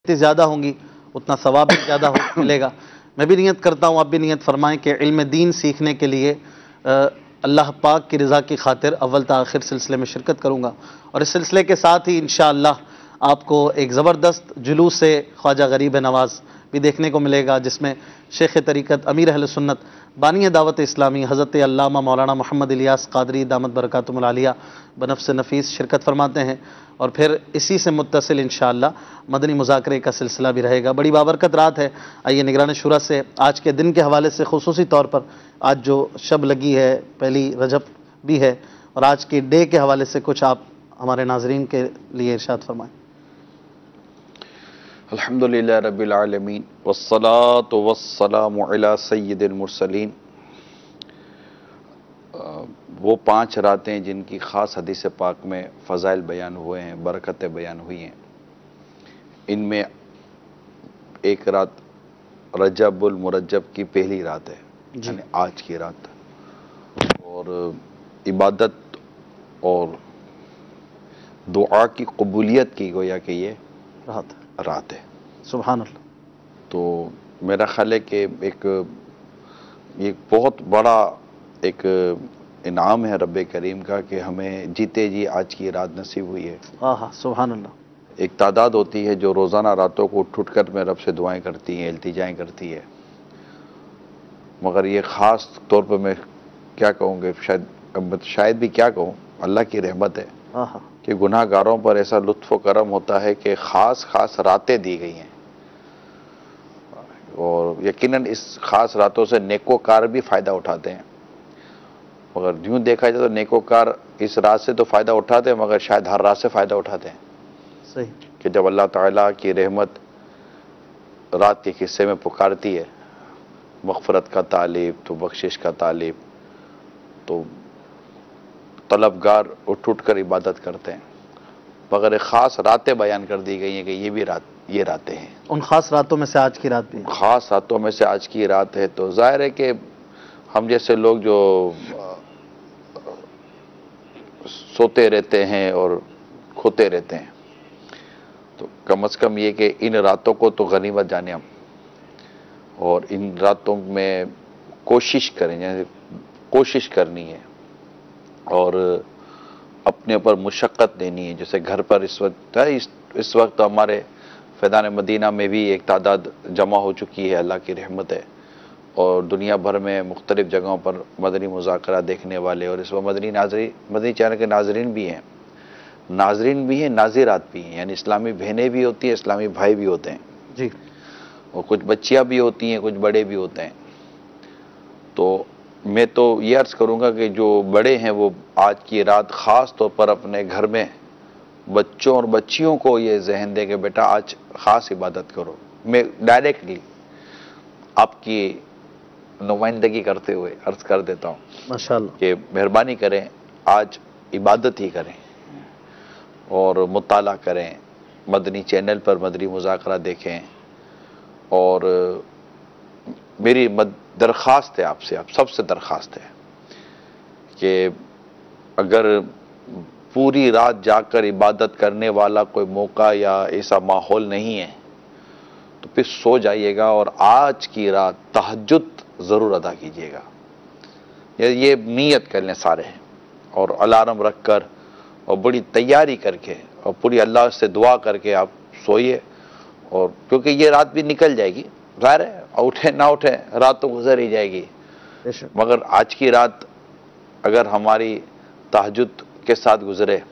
जितनी ज़्यादा होंगी उतना सवाब भी ज़्यादा मिलेगा। मैं भी नियत करता हूँ, आप भी नियत फरमाएं कि इल्म दीन सीखने के लिए अल्लाह पाक की रज़ा की खातिर अव्वल ता आखिर सिलसिले में शिरकत करूँगा। और इस सिलसिले के साथ ही इंशाअल्लाह आपको एक ज़बरदस्त जुलूस से ख्वाजा गरीब नवाज़ भी देखने को मिलेगा, जिसमें शेख तरीक़त अमीर अहले सुन्नत बानी दावत इस्लामी हज़रत अल्लामा मौलाना मोहम्मद इलियास क़ादरी दामत बरकातुहुल आलिया बनफ़्स नफ़ीस शिरकत फरमाते हैं। और फिर इसी से मुत्तसिल इंशाअल्लाह मदनी मुज़ाकरे का सिलसिला भी रहेगा। बड़ी बाबरकत रात है। आइए निगरान शुरा से आज के दिन के हवाले से खुसूसी तौर पर आज जो शब लगी है, पहली रजब भी है, और आज के डे के हवाले से कुछ आप हमारे नाज़रीन के लिए इरशाद फरमाएँ। अल्हम्दुलिल्लाह रब्बिल आलमीन वस्सलातु वस्सलामु अला सय्यिदिल मुरसलीन। वो 5 रातें जिनकी ख़ास हदीस पाक में फ़ज़ाइल बयान हुए हैं, बरकतें बयान हुई हैं, इनमें एक रात रजबुल मुरज्जब की पहली रात है, यानी आज की रात, और इबादत और दुआ की कबूलियत की गोया कि ये रात है। सुभान अल्लाह। तो मेरा ख्याल है कि एक बहुत बड़ा एक इनाम है रब्बे करीम का कि हमें जीते जी आज की रात नसीब हुई है। हाँ, सुभान अल्लाह। एक तादाद होती है जो रोज़ाना रातों को उठ कर में रब से दुआएं करती हैं, इल्तिजाएं करती है, मगर ये ख़ास तौर पर मैं क्या कहूँगे, शायद भी क्या कहूँ, अल्लाह की रहमत है कि गुनाहगारों पर ऐसा लुत्फ़ व करम होता है कि ख़ास रातें दी गई हैं, और यकीनन इस ख़ास रातों से नेकोकार भी फ़ायदा उठाते हैं। मगर यूँ देखा जाए तो नेकोकार इस रात से तो फ़ायदा उठाते हैं, मगर शायद हर रात से फ़ायदा उठाते हैं। सही कि जब अल्लाह ताला की रहमत रात के हिस्से में पुकारती है, मग़फ़िरत का तालिब, तो बख्शिश का तालिब, तो तलबगार उठ कर इबादत करते हैं। मगर एक ख़ास रातें बयान कर दी गई हैं कि ये रातें हैं। उन ख़ास रातों में से आज की रात भी ख़ास रातों में से आज की रात है। तो ज़ाहिर है कि हम जैसे लोग जो सोते रहते हैं और खोते रहते हैं, तो कम से कम ये कि इन रातों को तो गनीमत जाने हम, और इन रातों में कोशिश करें, जैसे कोशिश करनी है और अपने ऊपर मुशक्क़त देनी है। जैसे घर पर इस वक्त हमारे फैज़ान मदीना में भी एक तादाद जमा हो चुकी है, अल्लाह की रहमत है, और दुनिया भर में मुख्तलिफ़ जगहों पर मदनी मुज़ाकरा देखने वाले, और इस वक्त मदनी चैनल के नाज़रीन भी हैं, नाज़िरात भी हैं, यानी इस्लामी बहनें भी होती हैं, इस्लामी भाई भी होते हैं जी, और कुछ बच्चियाँ भी होती हैं, कुछ बड़े भी होते हैं। तो मैं तो ये अर्ज़ करूँगा कि जो बड़े हैं वो आज की रात ख़ास तौर पर अपने घर में बच्चों और बच्चियों को ये जहन दे कि बेटा आज ख़ास इबादत करो। मैं डायरेक्टली आपकी नुमाइंदगी करते हुए अर्ज़ कर देता हूँ माशाअल्लाह कि मेहरबानी करें, आज इबादत ही करें और मुताला करें, मदनी चैनल पर मदनी मुज़ाकरा देखें। और मेरी दरख्वास्त है आपसे, आप सबसे दरख्वास्त है कि अगर पूरी रात जाकर इबादत करने वाला कोई मौका या ऐसा माहौल नहीं है तो फिर सो जाइएगा और आज की रात तहज्जुद ज़रूर अदा कीजिएगा। ये नीयत कर लें सारे, और अलार्म रख कर और बड़ी तैयारी करके और पूरी अल्लाह से दुआ करके आप सोइए, और क्योंकि ये रात भी निकल जाएगी, ज़ाहिर है, उठे ना उठे रात तो गुजर ही जाएगी, मगर आज की रात अगर हमारी तहज्जुद के साथ गुजरे,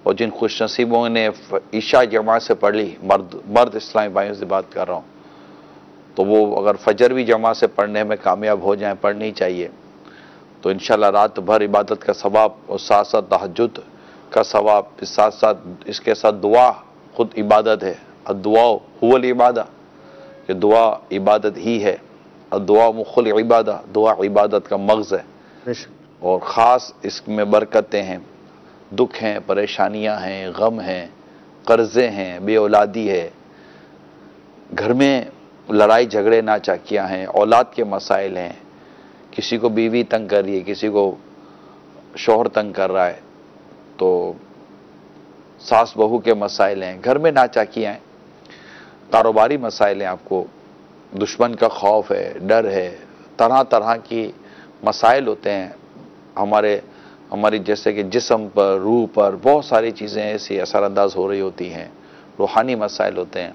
और जिन खुशनसीबों ने ईशा जमात से पढ़ ली, मर्द इस्लामी भाइयों से बात कर रहा हूँ, तो वो अगर फजर भी जमात से पढ़ने में कामयाब हो जाएं, पढ़नी चाहिए, तो इंशाल्लाह रात भर इबादत का सवाब और साथ साथ तहज्जुद का सवाब, साथ साथ इसके साथ दुआ खुद इबादत है। दुआ हुवल इबादा, कि दुआ इबादत ही है, और दुआ मुखल इबादा, दुआ इबादत का मग़ज़ है, और ख़ास इसमें बरकतें हैं, दुख हैं, परेशानियां हैं, गम हैं, कर्ज़े हैं, बेऔलादी है, घर में लड़ाई झगड़े नाचाकियाँ हैं, औलाद के मसाइल हैं, किसी को बीवी तंग कर रही है, किसी को शौहर तंग कर रहा है, तो सास बहू के मसाइल हैं, घर में नाचाकियाँ हैं, कारोबारी मसाइल हैं, आपको दुश्मन का खौफ है, डर है, तरह तरह की मसाइल होते हैं हमारी जैसे कि जिस्म पर, रूह पर बहुत सारी चीज़ें ऐसी असरअंदाज हो रही होती हैं, रूहानी मसाइल होते हैं।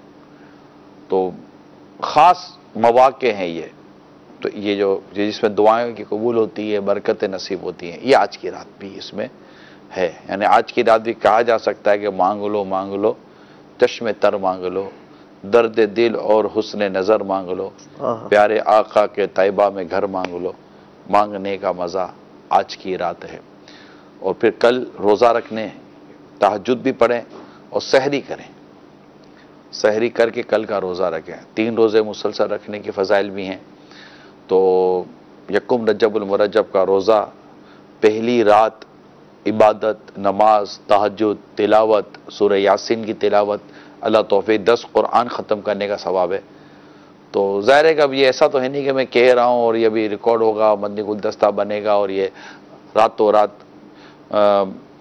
तो ख़ास मौक़े हैं ये, तो ये जो जिसमें दुआएं की कबूल होती है, बरकतें नसीब होती हैं, ये आज की रात भी इसमें है। यानी आज की रात भी कहा जा सकता है कि मांग लो चश्मे तर मांग लो, दर्द दिल और हुस्न नज़र मांग लो, प्यारे आका के तैबा में घर मांग लो, मांगने का मज़ा आज की रात है। और फिर कल रोज़ा रखने, तहज्जुद भी पढ़ें और सहरी करें, सहरी करके कल का रोज़ा रखें। 3 रोज़े मुसलसल रखने की फ़ज़ाइल भी हैं। तो यकुम रजबुल मुरज्जब का रोज़ा, पहली रात इबादत, नमाज, तहज्जुद, तिलावत, सूरह यासीन की तिलावत, अल्लाह तौफीक 10 कुरान ख़त्म करने का सवाब है। तो ज़ाहिर है कि अब ये ऐसा तो है नहीं कि मैं कह रहा हूँ और ये भी रिकॉर्ड होगा, मदनी गुलदस्ता बनेगा और ये रातों रात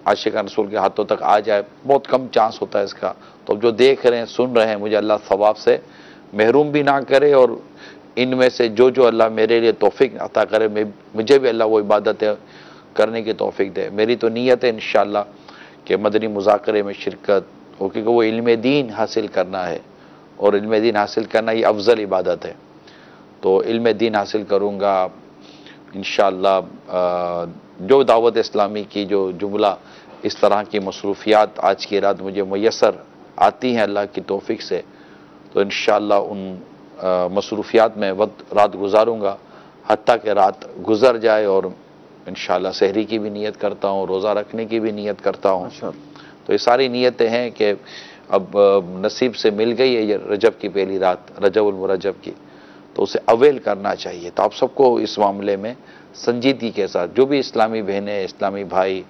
आशिक़ रसूल के हाथों तक आ जाए, बहुत कम चांस होता है इसका। तो अब जो देख रहे हैं, सुन रहे हैं, मुझे अल्लाह सवाब से महरूम भी ना करे और इनमें से जो जो अल्लाह मेरे लिए तौफीक अता करे, मुझे भी अल्लाह वो इबादतें करने की तौफीक दे। मेरी तो नीयत है इंशाअल्लाह कि मदनी मुज़ाकरे में शिरकत हो, क्योंकि वो इल्म दीन हासिल करना है और इल्म दीन हासिल करना ये अफजल इबादत है। तो इल्म दीन हासिल करूँगा इंशाअल्लाह। जो दावत इस्लामी की जो जुमला इस तरह की मसरूफियात आज की रात मुझे मुयस्सर आती हैं अल्लाह की तौफीक से, तो इंशाअल्लाह उन मसरूफियात में वक्त रात गुजारूँगा, हत्ता कि रात गुजर जाए और इंशाअल्लाह सहरी की भी नीयत करता हूँ, रोज़ा रखने की भी नीयत करता हूँ। तो ये सारी नीयतें हैं कि अब नसीब से मिल गई है ये रजब की पहली रात, रजबुल मुरज्जब की, तो उसे अवेल करना चाहिए। तो आप सबको इस मामले में संजीदगी के साथ, जो भी इस्लामी बहनें, इस्लामी भाई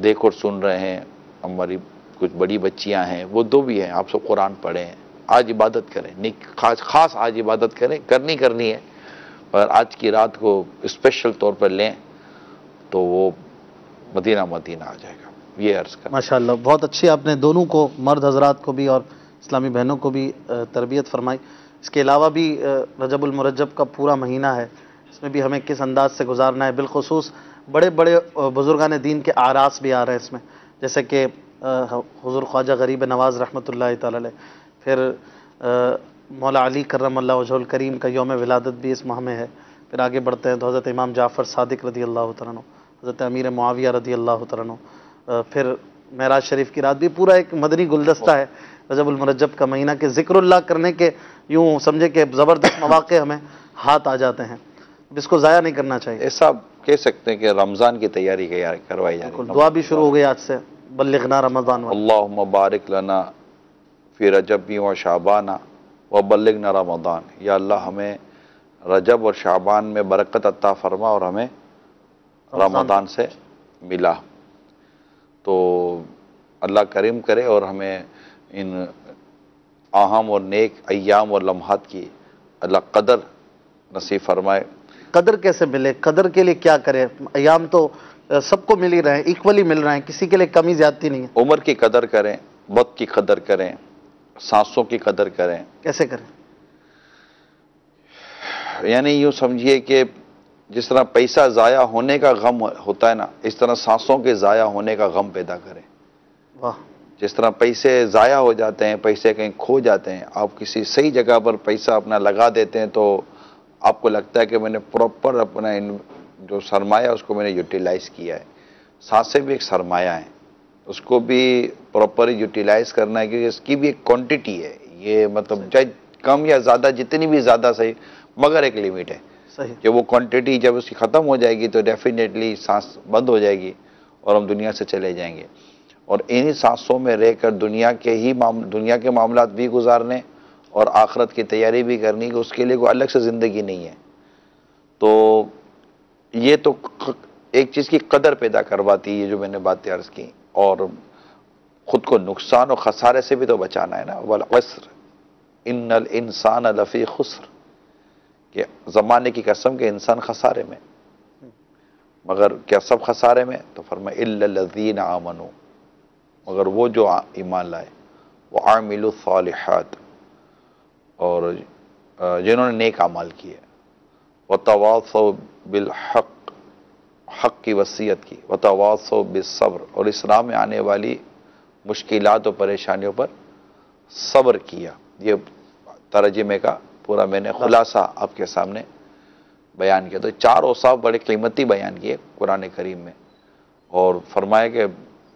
देख और सुन रहे हैं, हमारी कुछ बड़ी बच्चियां हैं, वो दो भी हैं, आप सब कुरान पढ़ें, आज इबादत करें, खास आज इबादत करें, करनी है, और आज की रात को स्पेशल तौर पर लें तो वो मदीना आ जाएगा। ये अर्ज़ कर। माशाअल्लाह, बहुत अच्छी आपने दोनों को, मर्द हजरात को भी और इस्लामी बहनों को भी तरबियत फरमाई। इसके अलावा भी रजबुल मुरज्जब का पूरा महीना है, इसमें भी हमें किस अंदाज से गुजारना है। बिलखुसूस बड़े बड़े बुजुर्गान दीन के आरास भी आ रहे हैं इसमें, जैसे कि हुज़ूर ख्वाजा गरीब नवाज़ रहमतुल्लाहि तआला अलैह, फिर मौला अली करमल्लाहु वजहुल करीम का यौम विलादत भी इस माह में है। फिर आगे बढ़ते हैं तो हज़रत इमाम जाफ़र सादिक रदी अल्लाह तआला अन्हु, हज़रत अमीर मुआविया रदी अल्लाह तआला अन्हु, फिर मेराज शरीफ की रात भी, पूरा एक मदनी गुलदस्ता है रजबुल मुरज्जब का महीना के ज़िक्रुल्लाह करने के। यूँ समझे कि ज़बरदस्त मौक़े हमें हाथ आ जाते हैं, इसको ज़ाया नहीं करना चाहिए। ऐसा कह सकते हैं कि रमज़ान की तैयारी करवाई जा रही है। दुआ भी शुरू हो गई आज से, बल्लिगना रमज़ान, अल्लाहुम्मा बारिक लना फ़ी रजबी व शाबाना व बल्लिगना रमज़ान। या अल्लाह हमें रजब और शाबान में बरकत अत्ता फरमा और हमें रमज़ान से मिला। तो अल्लाह करीम करे और हमें इन अहम और नेक अय्याम और लम्हात की अल्लाह कदर नसीब फरमाए। कदर कैसे मिले, कदर के लिए क्या करें? अय्याम तो सबको मिल ही रहे हैं, इक्वली मिल रहे हैं, किसी के लिए कमी ज्यादती नहीं है। उम्र की कदर करें, वक्त की कदर करें, सांसों की कदर करें। कैसे करें? यानी यूँ समझिए कि जिस तरह पैसा ज़ाया होने का गम होता है ना, इस तरह सांसों के ज़ाया होने का गम पैदा करें। वाह। जिस तरह पैसे ज़ाया हो जाते हैं, पैसे कहीं खो जाते हैं, आप किसी सही जगह पर पैसा अपना लगा देते हैं तो आपको लगता है कि मैंने प्रॉपर अपना जो सरमाया उसको मैंने यूटिलाइज़ किया है। सांसें भी एक सरमाया है, उसको भी प्रॉपर यूटिलाइज़ करना है, क्योंकि इसकी भी एक क्वांटिटी है। ये मतलब चाहे कम या ज़्यादा, जितनी भी ज़्यादा सही, मगर एक लिमिट है। सही। कि वो क्वांटिटी जब उसकी ख़त्म हो जाएगी तो डेफिनेटली सांस बंद हो जाएगी और हम दुनिया से चले जाएंगे। और इन्हीं सांसों में रहकर दुनिया के मामलात भी गुजारने और आखिरत की तैयारी भी करनी, कि उसके लिए कोई अलग से ज़िंदगी नहीं है। तो ये तो एक चीज़ की कदर पैदा करवाती है, जो मैंने बातें अर्ज़ की, और ख़ुद को नुकसान और ख़सारे से भी तो बचाना है ना। वल अस्र इन्नल इंसान लफ़ी खुस्र, कि ज़माने की कसम के इंसान खसारे में, मगर क्या सब खसारे में? तो फरमाया इल्लल्लज़ीना आमनू, मगर वो जो ईमान लाए, वो आमिलु सालिहात, और जिन्होंने नेक अमाल किए, वतवासौ बिल हक़, हक़ की वसीयत की, वतवासौ बिस सब्र, और इस राह में आने वाली मुश्किलात और परेशानियों पर सब्र किया। ये तर्जुमे का पूरा मैंने खुलासा आपके सामने बयान किया। तो 4 औसाफ बड़े कीमती बयान किए कुरान करीम में, और फरमाया कि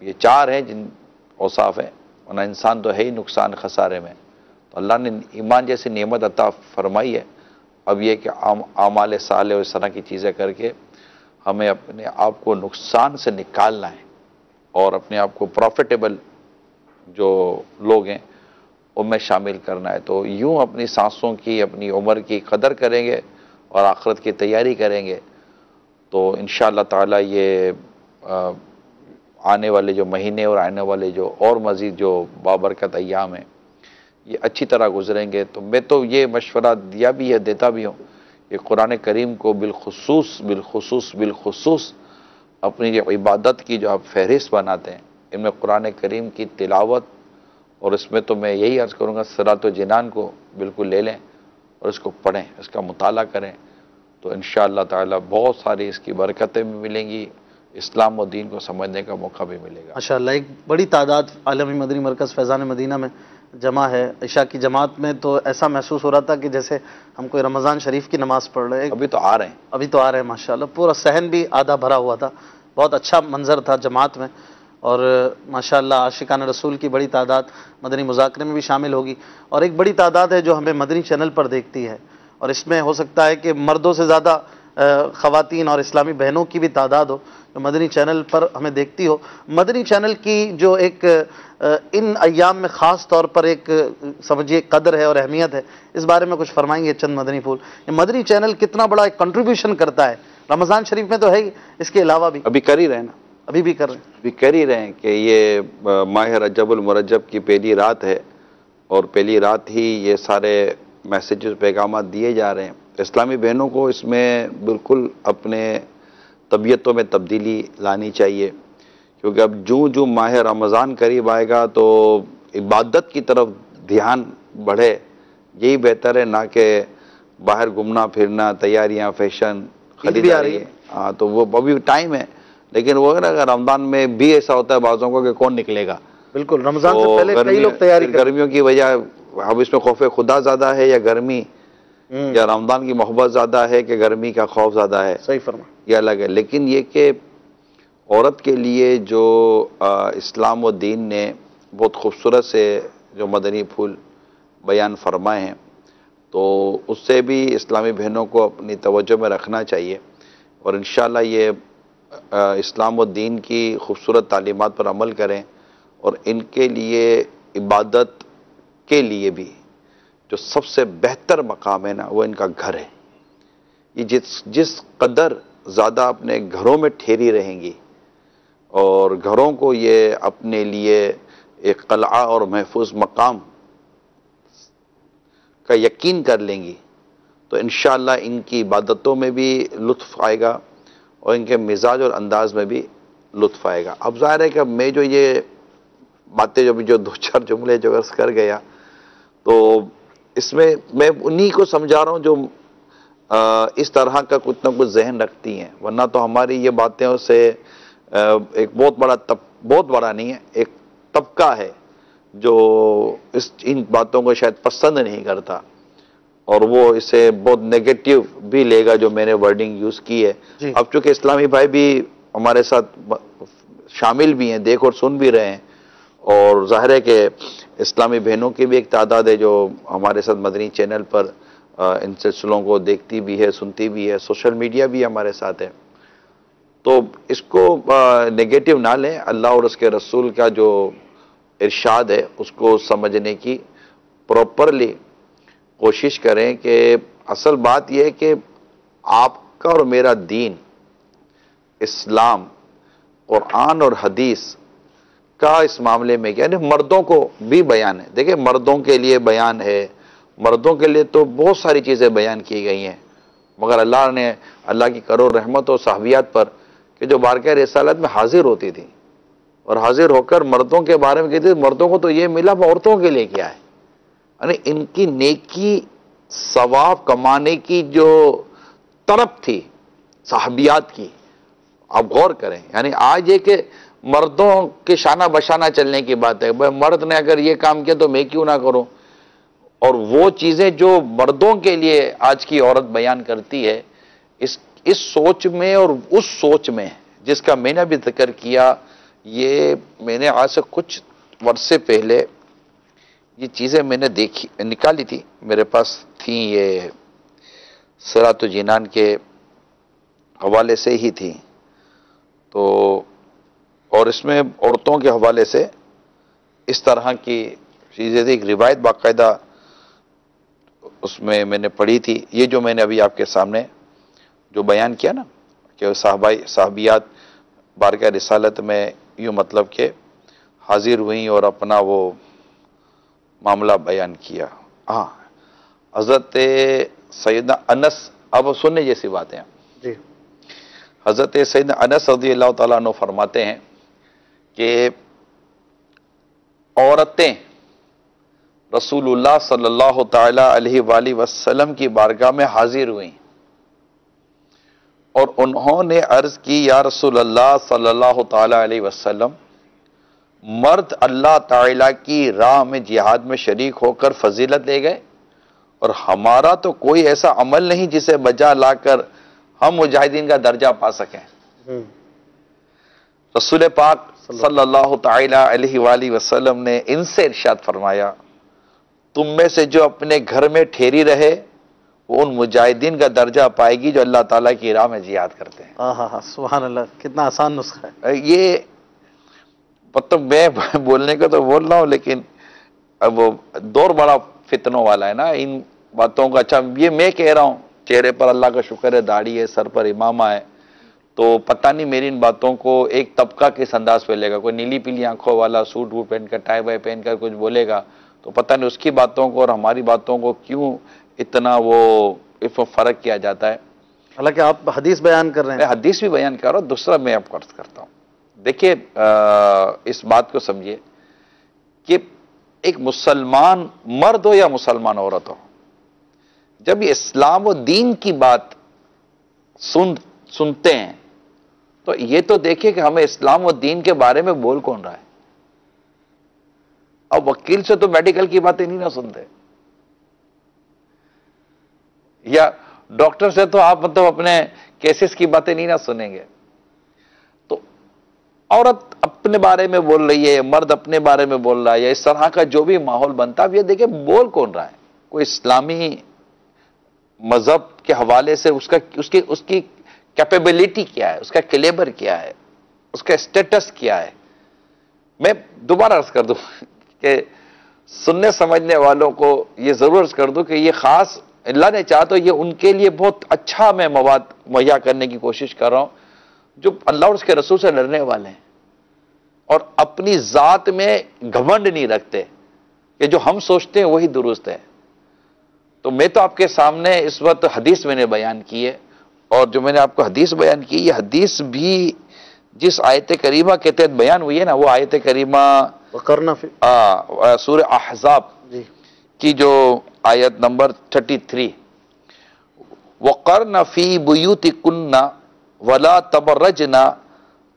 ये 4 हैं जिन औसाफ हैं, वरना इंसान तो है ही नुकसान खसारे में। तो अल्लाह ने ईमान जैसी नेमत अता फरमाई है। अब ये कि आमाल साले और इस तरह की चीज़ें करके हमें अपने आप को नुकसान से निकालना है और अपने आप को प्रॉफिटेबल जो लोग हैं उनमें शामिल करना है। तो यूँ अपनी सांसों की, अपनी उम्र की कदर करेंगे और आखिरत की तैयारी करेंगे तो इंशाअल्लाह ताला ये आने वाले जो महीने और आने वाले जो और मज़ीद जो बाबरकत अय्याम हैं ये अच्छी तरह गुजरेंगे। तो मैं तो ये मशवरा दिया भी है, देता भी हूँ कि कुरान करीम को बिलखुसूस अपनी जो इबादत की जो आप फहरिस्त बनाते हैं, इनमें कुरान करीम की तिलावत, और इसमें तो मैं यही अर्ज़ करूँगा सिरात व जिनान को बिल्कुल ले लें और इसको पढ़ें, इसका मुताला करें, तो इंशाअल्लाह ताला बहुत सारी इसकी बरकतें भी मिलेंगी, इस्लाम और दीन को समझने का मौका भी मिलेगा। माशाअल्लाह, एक बड़ी तादाद आलमी मदनी मरकज़ फैज़ान मदीना में जमा है। इशा की जमात में तो ऐसा महसूस हो रहा था कि जैसे हम कोई रमज़ान शरीफ की नमाज़ पढ़ रहे हैं। अभी तो आ रहे हैं माशाअल्लाह। पूरा सहन भी आधा भरा हुआ था, बहुत अच्छा मंजर था जमात में। और माशाअल्लाह आशिकान रसूल की बड़ी तादाद मदनी मुज़ाकरे में भी शामिल होगी, और एक बड़ी तादाद है जो हमें मदनी चैनल पर देखती है, और इसमें हो सकता है कि मर्दों से ज़्यादा ख़वातीन और इस्लामी बहनों की भी तादाद हो जो मदनी चैनल पर हमें देखती हो। मदनी चैनल की जो एक इन अय्याम में ख़ास तौर पर एक समझिए कदर है और अहमियत है, इस बारे में कुछ फरमाएंगे चंद मदनी फूल? ये मदनी चैनल कितना बड़ा एक कंट्रीब्यूशन करता है, रमज़ान शरीफ में तो है ही, इसके अलावा भी अभी कर ही रहे हैं ना, अभी भी कर रहे हैं, अभी कर ही रहे हैं कि ये माह रजबुल मुरज्जब की पहली रात है और पहली रात ही ये सारे मैसेजेस पैगाम दिए जा रहे हैं। इस्लामी बहनों को इसमें बिल्कुल अपने तबीयतों में तब्दीली लानी चाहिए, क्योंकि अब जो माह रमज़ान करीब आएगा तो इबादत की तरफ ध्यान बढ़े, यही बेहतर है ना कि बाहर घूमना फिरना, तैयारियां, फैशन, खरीदारी। हाँ, तो वो अभी टाइम है, लेकिन वो है ना अगर रमज़ान में भी ऐसा होता है बाज़ों को कि कौन निकलेगा। बिल्कुल, रमज़ान से पहले कई लोग तैयारी गर्मियों की वजह अब इसमें खौफ खुदा ज़्यादा है या गर्मी, या रमज़ान की मोहब्बत ज़्यादा है कि गर्मी का खौफ ज़्यादा है, सही फरमा, ये अलग है। लेकिन ये कि औरत के लिए जो इस्लाम व दीन ने बहुत खूबसूरत से जो मदनी फूल बयान फरमाए हैं, तो उससे भी इस्लामी बहनों को अपनी तवज्जो में रखना चाहिए, और इंशाअल्लाह ये इस्लाम व दीन की खूबसूरत तालीमात पर अमल करें, और इनके लिए इबादत के लिए भी जो सबसे बेहतर मकाम है ना वो इनका घर है। ये जिस कदर ज़्यादा अपने घरों में ठहरी रहेंगी और घरों को ये अपने लिए एक क़लआ और महफूज मकाम का यकीन कर लेंगी, तो इंशाअल्लाह इनकी इबादतों में भी लुत्फ़ आएगा और इनके मिजाज और अंदाज में भी लुत्फ़ आएगा। अब ज़ाहिर है कि मैं जो ये बातें जो 2-4 जुमले जो अर्ज़ कर गया, तो इसमें मैं उन्हीं को समझा रहा हूँ जो इस तरह का कुछ ना कुछ जहन रखती हैं, वरना तो हमारी ये बातें से एक बहुत बड़ा नहीं है, एक तबका है जो इन बातों को शायद पसंद नहीं करता, और वो इसे बहुत नेगेटिव भी लेगा जो मैंने वर्डिंग यूज़ की है। अब चूँकि इस्लामी भाई भी हमारे साथ शामिल भी हैं, देख और सुन भी रहे हैं, और ज़ाहिर है कि इस्लामी बहनों की भी एक तादाद है जो हमारे साथ मदनी चैनल पर इन सिलसिलों को देखती भी है, सुनती भी है, सोशल मीडिया भी हमारे साथ है। तो इसको नेगेटिव ना लें, अल्लाह और उसके रसूल का जो इरशाद है उसको समझने की प्रॉपरली कोशिश करें कि असल बात यह है कि आपका और मेरा दीन, इस्लाम, कुरान और हदीस का इस मामले में क्या है, मर्दों को भी बयान है। देखिए, मर्दों के लिए बयान है, मर्दों के लिए तो बहुत सारी चीज़ें बयान की गई हैं, मगर अल्लाह ने, अल्लाह की करोड़ रहमत और साहबियात पर कि जो बारक़ाह रिसालत में हाजिर होती थी और हाजिर होकर मर्दों के बारे में कहती थी, मर्दों को तो ये मिला, औरतों के लिए क्या है। यानी इनकी नेकी सवाब कमाने की जो तरफ थी साहबियात की, आप गौर करें। यानी आज ये कि मर्दों के शाना बशाना चलने की बात है, भाई मर्द ने अगर ये काम किया तो मैं क्यों ना करूं, और वो चीजें जो मर्दों के लिए आज की औरत बयान करती है, इस सोच में और उस सोच में जिसका मैंने अभी जिक्र किया, ये मैंने आज से कुछ वर्ष से पहले ये चीजें मैंने देखी, निकाली थी, मेरे पास थी, ये सिरातुल जिनान के हवाले से ही थी। तो और इसमें औरतों के हवाले से इस तरह की चीजें थी, एक रिवायत बाकायदा उसमें मैंने पढ़ी थी। ये जो मैंने अभी आपके सामने जो बयान किया ना कि साहबियात बारगाह रिसालत में यूँ मतलब के हाजिर हुई और अपना वो मामला बयान किया। हाँ, हज़रत सैयदना अनस, अब सुनने जैसी बातें जी। हज़रत सैयदना अनस रज़ियल्लाहु ताला अन्हु फरमाते हैं कि औरतें रसूलुल्लाह सल्लल्लाहु ताला अलैहि वसल्लम की बारगाह में हाजिर हुई और उन्होंने अर्ज की, या रसूलल्लाह सल्लल्लाहु ताला अलैहि वसल्लम, मर्द अल्लाह ताला की राह में जिहाद में शरीक होकर फजीलत ले गए और हमारा तो कोई ऐसा अमल नहीं जिसे बजा लाकर हम मुजाहिदीन का दर्जा पा सकें। रसूल पाक सल्लल्लाहु ताला अलैहि वसल्लम ने इनसे इरशाद फरमाया, तुम में से जो अपने घर में ठहरी रहे वो उन मुजाहिदीन का दर्जा पाएगी जो अल्लाह ताला की राह में जिहाद करते हैं। सुभान अल्लाह, कितना आसान नुस्खा है ये। मतलब मैं बोलने को तो बोल रहा हूं, लेकिन अब वो दौर बड़ा फितनों वाला है ना इन बातों का। अच्छा, ये मैं कह रहा हूं, चेहरे पर अल्लाह का शुक्र है दाढ़ी है, सर पर इमामा है, तो पता नहीं मेरी इन बातों को एक तबका किस अंदाज पे लेगा। कोई नीली पीली आंखों वाला सूट वूट पहनकर, टाई वाई पहनकर कुछ बोलेगा तो पता नहीं उसकी बातों को और हमारी बातों को क्यों इतना वो इसमें फर्क किया जाता है। हालांकि आप हदीस बयान कर रहे हैं। मैं हदीस भी बयान कर रहा हूं, दूसरा मैं आपको अर्ज करता हूं। देखिए, इस बात को समझिए कि एक मुसलमान मर्द हो या मुसलमान औरत हो, जब ये इस्लाम और दीन की बात सुनते हैं तो ये तो देखिए कि हमें इस्लाम और दीन के बारे में बोल कौन रहा है। अब वकील से तो मेडिकल की बातें नहीं ना सुनते, या डॉक्टर से तो आप मतलब अपने केसेस की बातें नहीं ना सुनेंगे। तो औरत अपने बारे में बोल रही है, मर्द अपने बारे में बोल रहा है, या इस तरह का जो भी माहौल बनता है, अब ये देखिए बोल कौन रहा है। कोई इस्लामी मजहब के हवाले से उसकी कैपेबिलिटी क्या है, उसका कैलिबर क्या है, उसका स्टेटस क्या है। मैं दोबारा अर्ज कर दूं कि सुनने समझने वालों को ये जरूर अर्ज कर दूं कि ये खास अल्लाह ने चाहा तो ये उनके लिए बहुत अच्छा मैं मवाद मुहैया करने की कोशिश कर रहा हूं, जो अल्लाह और उसके रसूल से लड़ने वाले हैं और अपनी जात में घमंड नहीं रखते कि जो हम सोचते हैं वही दुरुस्त है। तो मैं तो आपके सामने इस वक्त हदीस मैंने बयान की है, और जो मैंने आपको हदीस बयान की, ये हदीस भी जिस आयत करीमा के तहत बयान हुई है ना, वो आयत करीमा सूरह अहज़ाब की जो आयत नंबर 33, वक़रना फी बुयूतिकुन्ना वला तबर्रजना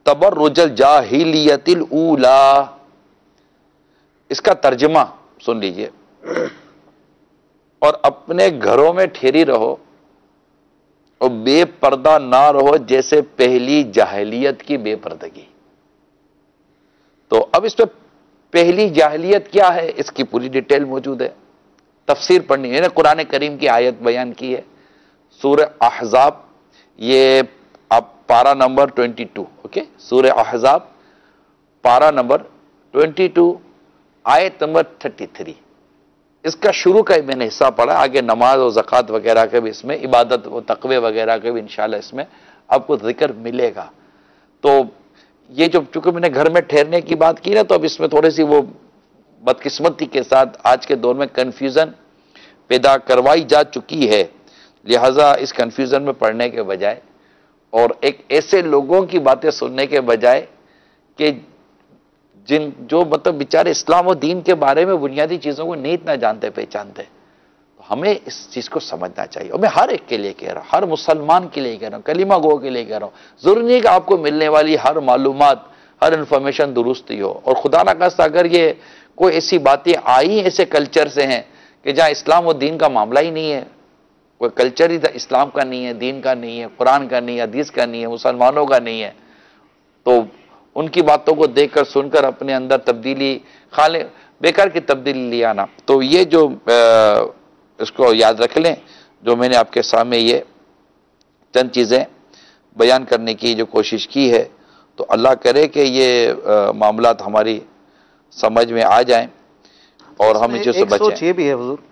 तबर्रुजल जाहिलियतिल ऊला। इसका तर्जुमा सुन लीजिए, और अपने घरों में ठहरी रहो और बेपर्दा ना रहो जैसे पहली जाहिलियत की बेपर्दगी। तो अब इस पे पहली जाहिलियत क्या है, इसकी पूरी डिटेल मौजूद है, तफसीर पढ़नी है। कुरान करीम की आयत बयान की है, सूरह अहज़ाब, ये आप पारा नंबर 22, ओके, सूरह अहज़ाब पारा नंबर 22 आयत नंबर 33। इसका शुरू का ही मैंने हिस्सा पढ़ा, आगे नमाज और ज़कात वगैरह के भी इसमें, इबादत व तक़वे वगैरह के भी इंशाल्लाह इसमें आपको जिक्र मिलेगा। तो ये जो चूंकि मैंने घर में ठहरने की बात की ना, तो अब इसमें थोड़ी सी वो बदकिस्मती के साथ आज के दौर में कन्फ्यूज़न पैदा करवाई जा चुकी है, लिहाजा इस कन्फ्यूज़न में पढ़ने के बजाय और एक ऐसे लोगों की बातें सुनने के बजाय कि जो मतलब बेचारे इस्लाम और दीन के बारे में बुनियादी चीजों को नहीं इतना जानते पहचानते। तो हमें इस चीज को समझना चाहिए। और मैं हर एक के लिए कह रहा हूं, हर मुसलमान के लिए कह रहा हूं, कलीमा गो के लिए कह रहा हूं। जरूरी नहीं कि आपको मिलने वाली हर मालूमात, हर इंफॉर्मेशन दुरुस्त ही हो। और खुदा ना खास्ता अगर ये कोई ऐसी बातें आई ऐसे कल्चर से हैं कि जहां इस्लाम और दीन का मामला ही नहीं है, कोई कल्चर ही इस्लाम का नहीं है, दीन का नहीं है, कुरान का नहीं है, हदीस का नहीं है, मुसलमानों का नहीं है, तो उनकी बातों को देखकर सुनकर अपने अंदर तब्दीली खाले बेकार की तब्दीली ले आना। तो ये जो इसको याद रख लें, जो मैंने आपके सामने ये चंद चीजें बयान करने की जो कोशिश की है, तो अल्लाह करे कि ये मामलात हमारी समझ में आ जाएं और हम इन चीज़ों से बचें। सोच ये भी है हुजूर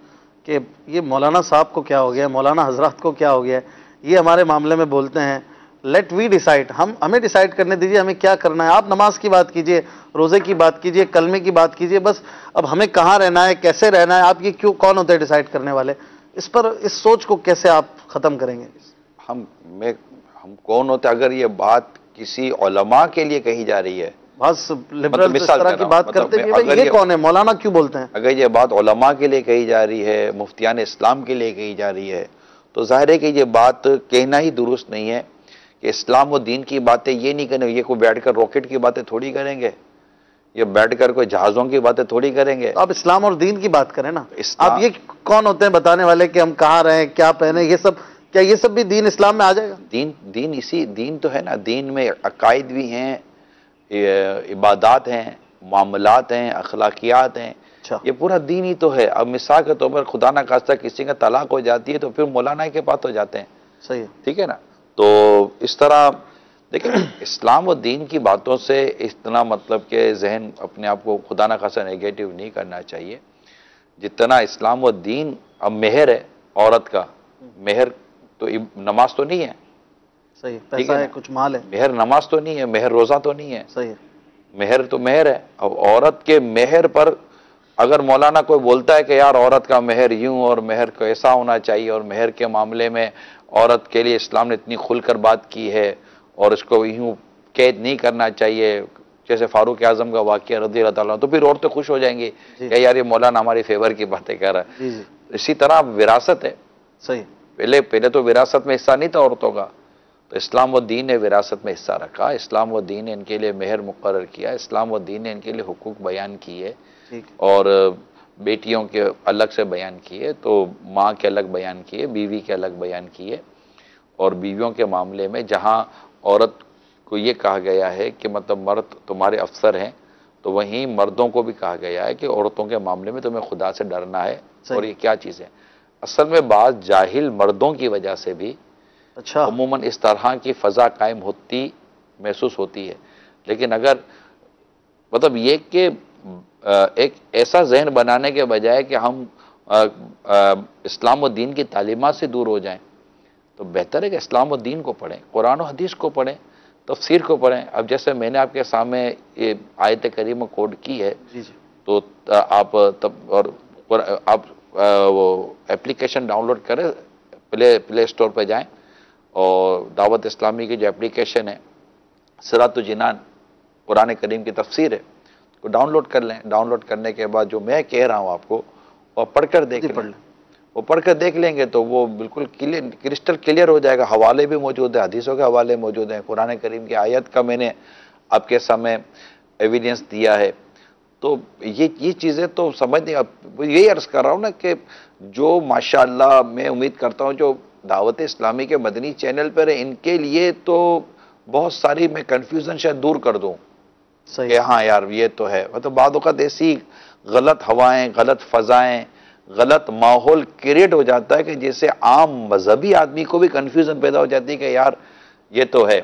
कि ये मौलाना साहब को क्या हो गया, मौलाना हजरत को क्या हो गया, ये हमारे मामले में बोलते हैं, लेट वी डिसाइड, हमें डिसाइड करने दीजिए हमें क्या करना है। आप नमाज की बात कीजिए, रोजे की बात कीजिए, कलमे की बात कीजिए, बस अब हमें कहाँ रहना है, कैसे रहना है, आप ये क्यों, कौन होते हैं डिसाइड करने वाले? इस पर, इस सोच को कैसे आप खत्म करेंगे? हम कौन होते? अगर ये बात किसी उलमा के लिए कही जा रही है, बस लिबरल इस तरह की बात करते हैं, ये कौन है, मौलाना क्यों बोलते हैं? अगर ये बात उलमा के लिए कही जा रही है, मुफ्तियान इस्लाम के लिए कही जा रही है, तो जाहिर है कि ये बात कहना ही दुरुस्त नहीं है कि इस्लाम और दीन की बातें ये नहीं करेंगे। ये कोई बैठकर रॉकेट की बातें थोड़ी करेंगे, ये बैठकर कोई जहाज़ों की बातें थोड़ी करेंगे। आप इस्लाम और दीन की बात करें ना। आप ये कौन होते हैं बताने वाले कि हम कहाँ रहें, क्या पहने, ये सब क्या ये सब भी दीन इस्लाम में आ जाएगा? दीन तो है ना। दीन में अकायद भी हैं, इबादत हैं, मामलात हैं, अखलाकियात हैं। अच्छा। ये पूरा दीन ही तो है। अब मिसाल के तौर पर खुदा ना खास्ता किसी का तलाक हो जाती है तो फिर मौलाना के पास हो जाते हैं। सही है, ठीक है ना। तो इस तरह देखिए, इस्लाम और दीन की बातों से इतना मतलब कि जहन अपने आप को खुदा ना खास्ता नेगेटिव नहीं करना चाहिए। जितना इस्लाम और दीन, अब मेहर है औरत का, मेहर तो नमाज तो नहीं है। सही है, पैसा है, कुछ माल है। मेहर नमाज तो नहीं है, मेहर रोजा तो नहीं है। सही है, मेहर तो मेहर है। अब औरत के मेहर पर अगर मौलाना कोई बोलता है कि यार औरत का मेहर यूं और मेहर को ऐसा होना चाहिए और मेहर के मामले में औरत के लिए इस्लाम ने इतनी खुलकर बात की है और इसको यूं कैद नहीं करना चाहिए, जैसे फारूक आजम का वाकया रज़ी अल्लाह ताला, तो फिर औरतें खुश हो जाएंगी कि यार ये मौलाना हमारी फेवर की बातें कर रहा है। इसी तरह विरासत है। सही, पहले तो विरासत में हिस्सा नहीं था औरतों का, तो इस्लाम और दीन ने विरासत में हिस्सा रखा। इस्लाम और दीन ने इनके लिए मेहर मुकर्रर किया। इस्लाम और दीन ने इनके लिए हुकूक बयान किए और बेटियों के अलग से बयान किए, तो माँ के अलग बयान किए, बीवी के अलग बयान किए। और बीवियों के मामले में जहाँ औरत को ये कहा गया है कि मतलब मर्द तुम्हारे अफसर हैं, तो वहीं मर्दों को भी कहा गया है कि औरतों के मामले में तुम्हें खुदा से डरना है। और ये क्या चीज़ है? असल में बात जाहिल मर्दों की वजह से भी अच्छा, अमूमन इस तरह की फ़ज़ा कायम होती महसूस होती है। लेकिन अगर मतलब ये कि एक ऐसा जहन बनाने के बजाय कि हम इस्लाम और दीन की तालीमात से दूर हो जाएं, तो बेहतर है कि इस्लाम और दीन को पढ़ें, कुरान और हदीस को पढ़ें, तफसीर को पढ़ें। अब जैसे मैंने आपके सामने ये आयत करीमा कोड की है, तो आप तब और आप वो एप्लीकेशन डाउनलोड करें, प्ले स्टोर पर जाएं और दावत इस्लामी की जो एप्लीकेशन है सिरातुल जिनान कुरान करीम की तफसीर है, तो डाउनलोड कर लें। डाउनलोड करने के बाद जो मैं कह रहा हूँ आपको और पढ़कर देख लें, वो पढ़कर देख लेंगे तो वो बिल्कुल क्लियर, क्रिस्टल क्लियर हो जाएगा। हवाले भी मौजूद है, हदीसों के हवाले मौजूद हैं, कुरान करीम की आयत का मैंने आपके सामने एविडेंस दिया है। तो ये चीज़ें तो समझ नहीं। अब यही अर्ज़ कर रहा हूँ ना कि जो माशाअल्लाह मैं उम्मीद करता हूँ जो दावत इस्लामी के मदनी चैनल पर है, इनके लिए तो बहुत सारी मैं कन्फ्यूज़न शायद दूर कर दूँ कि हाँ यार ये तो है। मतलब बाद वक़्त ऐसी गलत हवाएं, गलत फ़ज़ाएँ, गलत माहौल क्रिएट हो जाता है कि जिससे आम मजहबी आदमी को भी कन्फ्यूज़न पैदा हो जाती है कि यार ये तो है।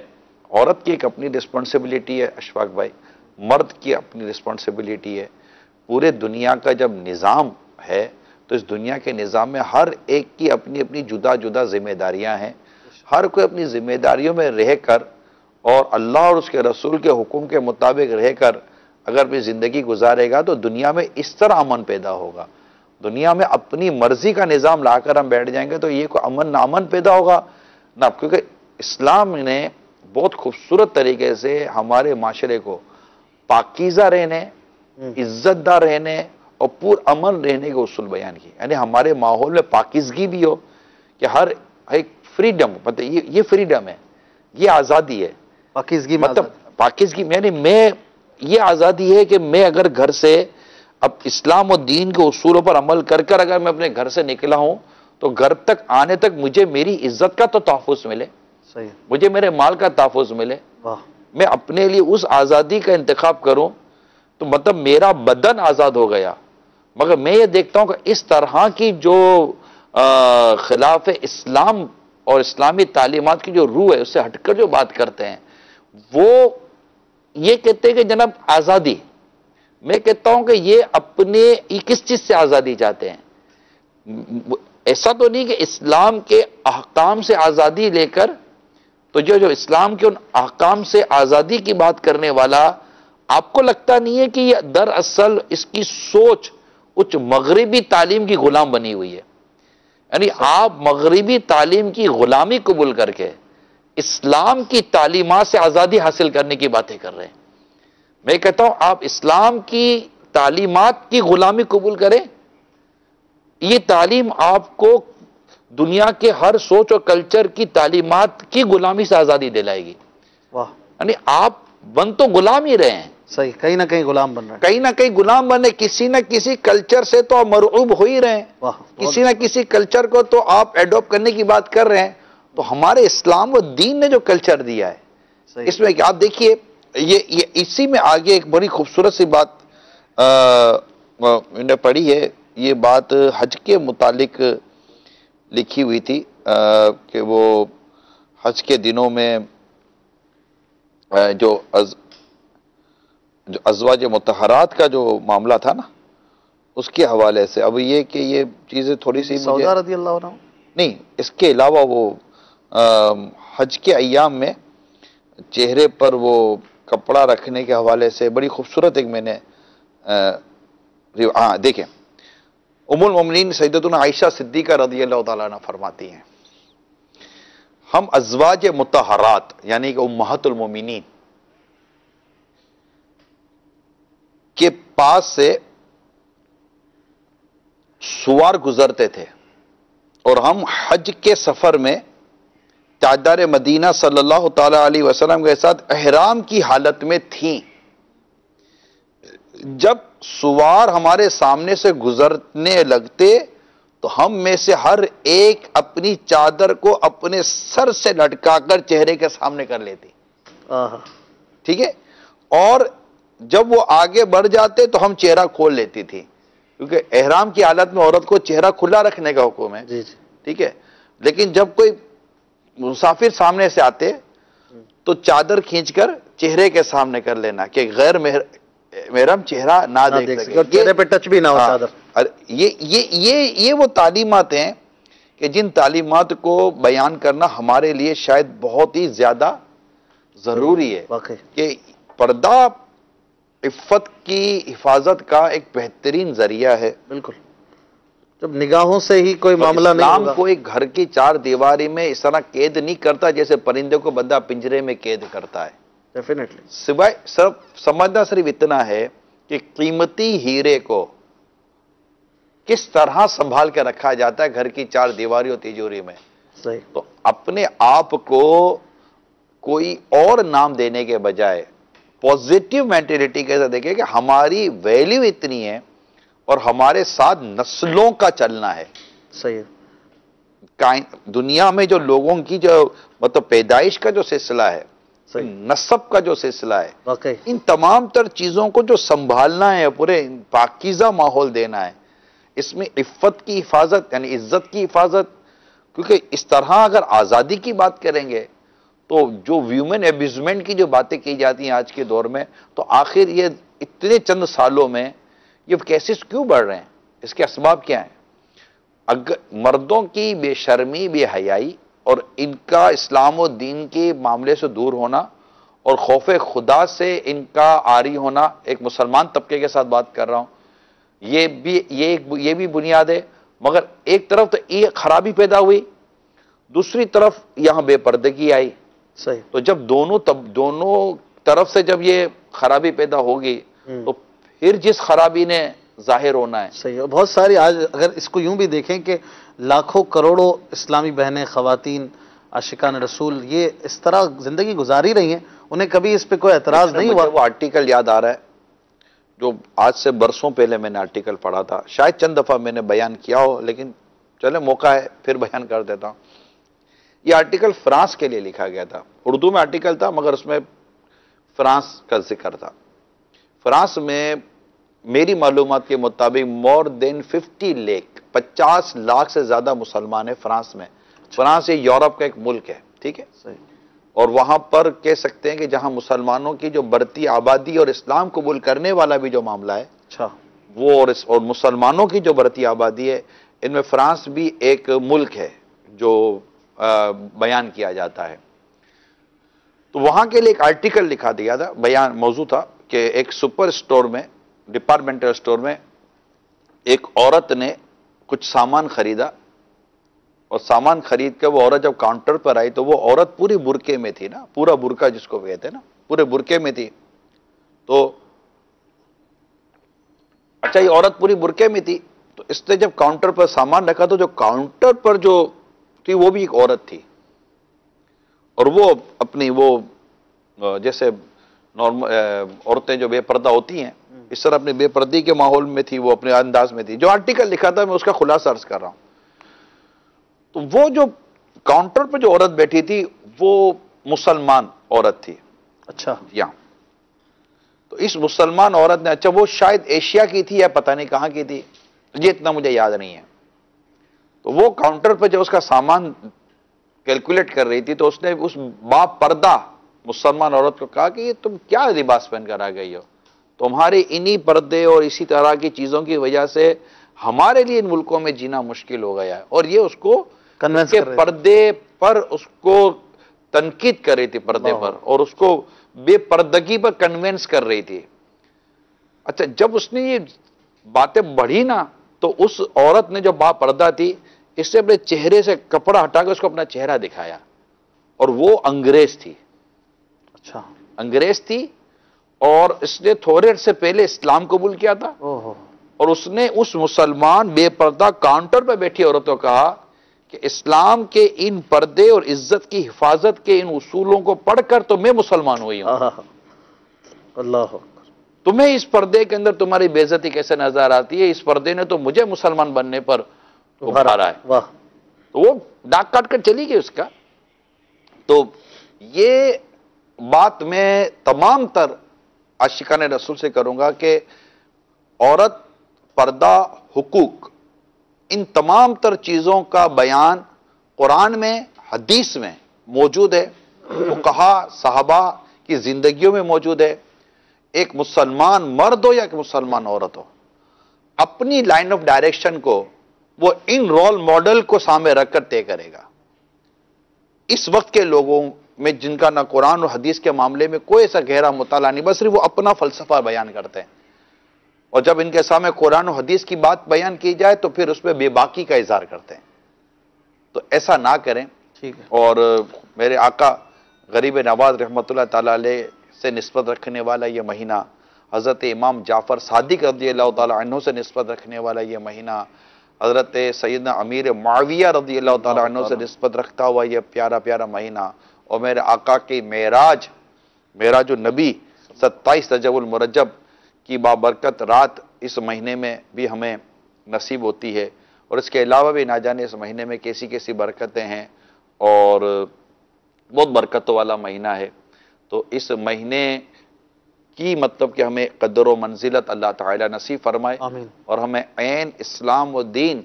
औरत की एक अपनी रिस्पॉन्सिबिलिटी है अशफाक भाई, मर्द की अपनी रिस्पॉन्सिबिलिटी है। पूरे दुनिया का जब निज़ाम है तो इस दुनिया के निज़ाम में हर एक की अपनी अपनी जुदा जुदा जिम्मेदारियां हैं। हर कोई अपनी जिम्मेदारियों में रहकर और अल्लाह और उसके रसूल के हुक्म के मुताबिक रहकर अगर अपनी ज़िंदगी गुजारेगा तो दुनिया में इस तरह अमन पैदा होगा। दुनिया में अपनी मर्जी का निज़ाम लाकर हम बैठ जाएंगे तो ये कोई अमन ना अमन पैदा होगा ना, क्योंकि इस्लाम ने बहुत खूबसूरत तरीके से हमारे माशरे को पाकीज़ा रहने, इज्जतदार रहने और पुरअमन रहने के उसूल बयान किए। यानी हमारे माहौल में पाकीज़गी भी हो कि हर एक फ्रीडम, मतलब ये फ्रीडम है, ये आज़ादी है। पाकीज़गी मतलब पाकीज़गी यानी मैं, ये आज़ादी है कि मैं अगर घर से अब इस्लाम और दीन के उसूलों पर अमल कर कर अगर मैं अपने घर से निकला हूं तो घर तक आने तक मुझे मेरी इज्जत का तो तहफ़्फ़ुज़ मिले, सही, मुझे मेरे माल का तहफ़्फ़ुज़ मिले, वाह, मैं अपने लिए उस आज़ादी का इंतखाब करूं तो मतलब मेरा बदन आज़ाद हो गया। मगर मैं ये देखता हूं कि इस तरह की जो खिलाफ इस्लाम और इस्लामी तालीमात की जो रूह है उससे हटकर जो बात करते हैं वो ये कहते हैं कि जनाब आज़ादी, मैं कहता हूं कि ये अपने ये किस चीज से आज़ादी चाहते हैं। ऐसा तो नहीं कि इस्लाम के अहकाम से आज़ादी लेकर, तो जो इस्लाम के उन अहकाम से आज़ादी की बात करने वाला, आपको लगता नहीं है कि यह दरअसल इसकी सोच कुछ मगरिबी तालीम की गुलाम बनी हुई है। यानी आप मगरिबी तालीम की गुलामी कबूल करके इस्लाम की तालीमात से आज़ादी हासिल करने की बातें कर रहे हैं। मैं कहता हूं आप इस्लाम की तालीमात की गुलामी कबूल करें, ये तालीम आपको दुनिया के हर सोच और कल्चर की तालीमात की गुलामी से आज़ादी दिलाएगी। वाह, यानी आप बन तो गुलाम ही रहे हैं, सही, कहीं ना कहीं गुलाम बन रहे हैं, कहीं ना कहीं गुलाम बने, किसी ना किसी कल्चर से तो आप मरऊब हो ही रहे हैं, वाह, किसी ना किसी कल्चर को तो आप एडॉप्ट करने की बात कर रहे हैं। तो हमारे इस्लाम व दीन ने जो कल्चर दिया है सही, इसमें आप देखिए, ये इसी में आगे एक बड़ी खूबसूरत सी बात मैंने पढ़ी है। ये बात हज के मुतालिक लिखी हुई थी कि वो हज के दिनों में जो अज़वाज मुतहरात का जो मामला था ना, उसके हवाले से। अब ये कि ये चीज़ें थोड़ी सी सौदा रज़ी अल्लाह अन्हा, नहीं, इसके अलावा वो हज के अय्याम में चेहरे पर वो कपड़ा रखने के हवाले से बड़ी खूबसूरत एक मैंने हाँ देखें, उम्मुल मोमिनीन सैयदतुना आयशा सिद्दीक़ा रज़ियल्लाहु ताला अन्हा फरमाती हैं, हम अज़वाज मुतहरात यानी कि उम्महातुल मोमिनीन के पास से सुवार गुजरते थे और हम हज के सफर में ताजदार मदीना सल्लल्लाहु ताला अलैहि वसल्लम के साथ एहराम की हालत में थीं। जब सुवार हमारे सामने से गुजरने लगते तो हम में से हर एक अपनी चादर को अपने सर से लटकाकर चेहरे के सामने कर लेती, ठीक है, और जब वो आगे बढ़ जाते तो हम चेहरा खोल लेती थी, क्योंकि एहराम की हालत में औरत को चेहरा खुला रखने का हुक्म है, ठीक है। लेकिन जब कोई मुसाफिर सामने से आते तो चादर खींचकर चेहरे के सामने कर लेना कि गैर महरम चेहरा ना देख सके, चेहरे पे टच भी ना हो चादर। ये वो तालीमात हैं कि जिन तालीमात को बयान करना हमारे लिए शायद बहुत ही ज्यादा जरूरी है कि पर्दा इफ़्फ़त की हिफाजत का एक बेहतरीन जरिया है। बिल्कुल, जब निगाहों से ही कोई मामला नहीं होगा। को एक घर की चार दीवारी में इस तरह कैद नहीं करता जैसे परिंदे को बंदा पिंजरे में कैद करता है। डेफिनेटली, सिवाय सब समझना सिर्फ इतना है कि कीमती हीरे को किस तरह संभाल के रखा जाता है घर की चार दीवारी और तिजोरी में। सही, तो अपने आप को कोई और नाम देने के बजाय पॉजिटिव मेंटेलिटी के साथ देखें कि हमारी वैल्यू इतनी है और हमारे साथ नस्लों का चलना है। सही है, दुनिया में जो लोगों की जो मतलब पैदाइश का जो सिलसिला है, नस्ब का जो सिलसिला है, इन तमाम तर चीजों को जो संभालना है, पूरे पाकीज़ा माहौल देना है, इसमें इफ़्फ़त की हिफाजत यानी इज्जत की हिफाजत। क्योंकि इस तरह अगर आज़ादी की बात करेंगे तो जो ह्यूमन एब्यूजमेंट की जो बातें की जाती हैं आज के दौर में, तो आखिर ये इतने चंद सालों में ये केसेस क्यों बढ़ रहे हैं, इसके असबाब क्या हैं? अगर मर्दों की बेशर्मी, बेहयाई और इनका इस्लाम और दीन के मामले से दूर होना और खौफ खुदा से इनका आरी होना, एक मुसलमान तबके के साथ बात कर रहा हूं, ये भी बुनियाद है। मगर एक तरफ तो ये खराबी पैदा हुई, दूसरी तरफ यहां बेपर्दगी आई। सही, तो जब दोनों तरफ से जब ये खराबी पैदा होगी तो फिर जिस खराबी ने जाहिर होना है। सही है। बहुत सारी आज अगर इसको यूं भी देखें कि लाखों करोड़ों इस्लामी बहनें, खवातीन, आशिकान रसूल ये इस तरह जिंदगी गुजारी रही हैं, उन्हें कभी इस पे कोई एतराज नहीं हुआ। वो आर्टिकल याद आ रहा है जो आज से बरसों पहले मैंने आर्टिकल पढ़ा था, शायद चंद दफा मैंने बयान किया हो, लेकिन चले मौका है फिर बयान कर देता हूं। ये आर्टिकल फ्रांस के लिए लिखा गया था, उर्दू में आर्टिकल था मगर उसमें फ्रांस का जिक्र था। फ्रांस में मेरी मालूमात के मुताबिक मोर देन 50 लाख से ज्यादा मुसलमान है फ्रांस में। फ्रांस ये यूरोप का एक मुल्क है, ठीक है। सही। और वहां पर कह सकते हैं कि जहां मुसलमानों की जो बढ़ती आबादी और इस्लाम कबूल करने वाला भी जो मामला है, अच्छा, वो और मुसलमानों की जो बढ़ती आबादी है, इनमें फ्रांस भी एक मुल्क है जो बयान किया जाता है। तो वहां के लिए एक आर्टिकल लिखा दिया था, बयान मौजूद था कि एक सुपर स्टोर में, डिपार्टमेंटल स्टोर में एक औरत ने कुछ सामान खरीदा और सामान खरीद के वो औरत जब काउंटर पर आई तो वो औरत पूरी बुरके में थी ना, पूरा बुरका जिसको कहते हैं ना, पूरे बुरके में थी। तो अच्छा, ये औरत पूरी बुरके में थी, तो इसने जब काउंटर पर सामान रखा तो जो काउंटर पर जो थी वो भी एक औरत थी और वो अपनी वो जैसे नॉर्मल औरतें जो बेपर्दा होती हैं इस तरह अपनी बेपर्दी के माहौल में थी, वो अपने अंदाज में थी। जो आर्टिकल लिखा था मैं उसका खुलासा अर्ज कर रहा हूं। तो वो जो काउंटर पर जो औरत बैठी थी वो मुसलमान औरत थी। अच्छा, यहां तो इस मुसलमान औरत ने, अच्छा वो शायद एशिया की थी या पता नहीं कहां की थी, ये इतना मुझे याद नहीं है। तो वो काउंटर पर जब उसका सामान कैलकुलेट कर रही थी तो उसने उस बापर्दा मुसलमान औरत को कहा कि ये तुम क्या लिबास पहन कर आ गई हो, तुम्हारे इन्हीं पर्दे और इसी तरह की चीजों की वजह से हमारे लिए इन मुल्कों में जीना मुश्किल हो गया है। और ये उसको कन्विंस के कर रहे थे। पर्दे पर उसको तनकीद कर रही थी, पर्दे पर, और उसको बेपर्दगी पर कन्विंस कर रही थी। अच्छा, जब उसने ये बातें बढ़ी ना तो उस औरत ने जो बापर्दा थी इससे अपने चेहरे से कपड़ा हटाकर उसको अपना चेहरा दिखाया और वो अंग्रेज थी। अच्छा, अंग्रेज थी और इसने थोड़े से पहले इस्लाम कबूल किया था। ओहो, और उसने उस मुसलमान बेपर्दा काउंटर पर बैठी औरत को कहा कि इस्लाम के इन पर्दे और इज्जत की हिफाजत के इन उसूलों को पढ़कर तो मैं मुसलमान हुई हूं। अल्लाह, तुम्हें इस पर्दे के अंदर तुम्हारी बेइज्जती कैसे नजर आती है? इस पर्दे ने तो मुझे मुसलमान बनने पर उभारा है। वाह, तो वो डाक काट कर चली गई उसका। तो ये बात मैं तमाम तर आशिकान रसूल से करूंगा कि औरत, पर्दा, हुकूक, इन तमाम तर चीजों का बयान कुरान में, हदीस में मौजूद है, फुकहा सहाबा की जिंदगियों में मौजूद है। एक मुसलमान मर्द हो या एक मुसलमान औरत हो, अपनी लाइन ऑफ डायरेक्शन को वो इन रोल मॉडल को सामने रखकर तय करेगा। इस वक्त के लोगों में जिनका ना कुरान और हदीस के मामले में कोई ऐसा गहरा मुताला नहीं, बस सिर्फ वो अपना फलसफा बयान करते हैं, और जब इनके सामने कुरान और हदीस की बात बयान की जाए तो फिर उसमें बेबाकी का इजहार करते हैं। तो ऐसा ना करें। ठीक है। और मेरे आका गरीब नवाज रहमतुल्लाह ताला अलैह से निस्बत रखने वाला ये महीना, हज़रत इमाम जाफ़र सादिक रज़ियल्लाहु ताला अन्हु से निस्बत रखने वाला ये महीना, हज़रत सैयदना अमीर मुआविया रज़ियल्लाहु ताला अन्हु से निस्बत रखता हुआ ये प्यारा प्यारा महीना, और मेरे आका की मेराज नबी 27 रजबुल मुरज्जब की बाबरकत रात इस महीने में भी हमें नसीब होती है। और इसके अलावा भी ना जाने इस महीने में कैसी कैसी बरकतें हैं, और बहुत बरकतों वाला महीना है। तो इस महीने की मतलब कि हमें कदर व मंजिलत अल्लाह ताला नसीब फरमाए, आमीन। और हमें ऐन इस्लाम व दीन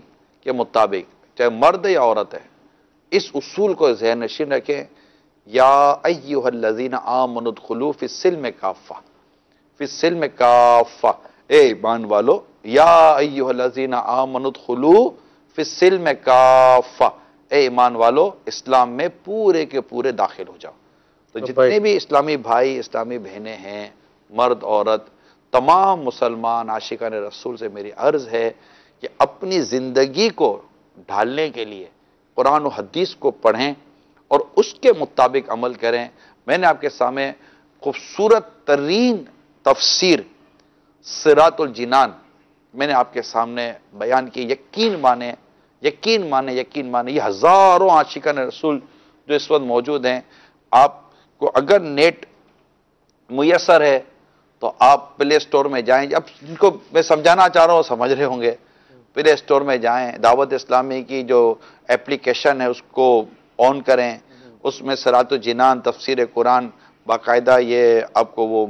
के मुताबिक, चाहे मर्द या औरत है, इस उसूल को ज़हन नशीन रखें, या अय्युहल्लज़ीना आमनुदखुलू फिस्सिल्म काफ़ा, फिस्सिल्म काफ़ा, ए ईमान वालो, या अय्युहल्लज़ीना आमनुदखुलू फिस्सिल्म काफ़ा, ए ईमान वालो, इस्लाम में पूरे के पूरे दाखिल हो जाओ। तो जितने भी इस्लामी भाई, इस्लामी बहनें हैं, मर्द औरत, तमाम मुसलमान आशिकान रसूल से मेरी अर्ज है कि अपनी जिंदगी को ढालने के लिए कुरान और हदीस को पढ़ें और उसके मुताबिक अमल करें। मैंने आपके सामने खूबसूरत तरीन तफसीर सिरातुल जिनान मैंने आपके सामने बयान की। यकीन माने, यकीन माने, यकीन माने, ये हजारों आशिकान रसूल जो इस वक्त मौजूद हैं, आपको अगर नेट मुयसर है तो आप प्ले स्टोर में जाएं। अब जिनको मैं समझाना चाह रहा हूँ समझ रहे होंगे, प्ले स्टोर में जाएं, दावत इस्लामी की जो एप्लीकेशन है उसको ऑन करें, उसमें सिरातुल जिनान तफसीर कुरान बाकायदा ये आपको वो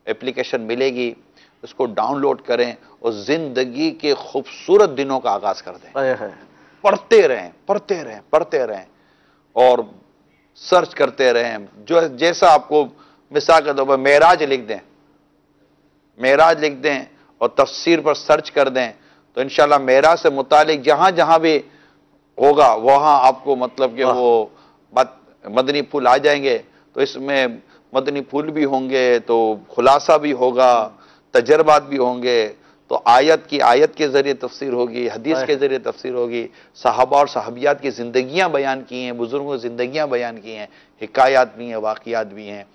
एप्लीकेशन मिलेगी, उसको डाउनलोड करें और जिंदगी के खूबसूरत दिनों का आगाज कर दें। पढ़ते रहें, पढ़ते रहें, पढ़ते रहें और सर्च करते रहें। जो जैसा आपको मिसाल के तौर पर मेराज लिख दें, मेराज लिख दें और तफसीर पर सर्च कर दें तो इंशाल्लाह मेराज से मुतालिक जहां जहां भी होगा वहां आपको मतलब कि वो मदनी फूल आ जाएंगे। तो इसमें मदनी फूल भी होंगे, तो खुलासा भी होगा, तजर्बात भी होंगे, तो आयत के जरिए तफसीर होगी, हदीस के जरिए तफसीर होगी, सहाबा और सहाबियात की जिंदगियां बयान की हैं, बुजुर्गों की जिंदगियां बयान की हैं, हिकायात भी हैं, वाक़ियात भी हैं।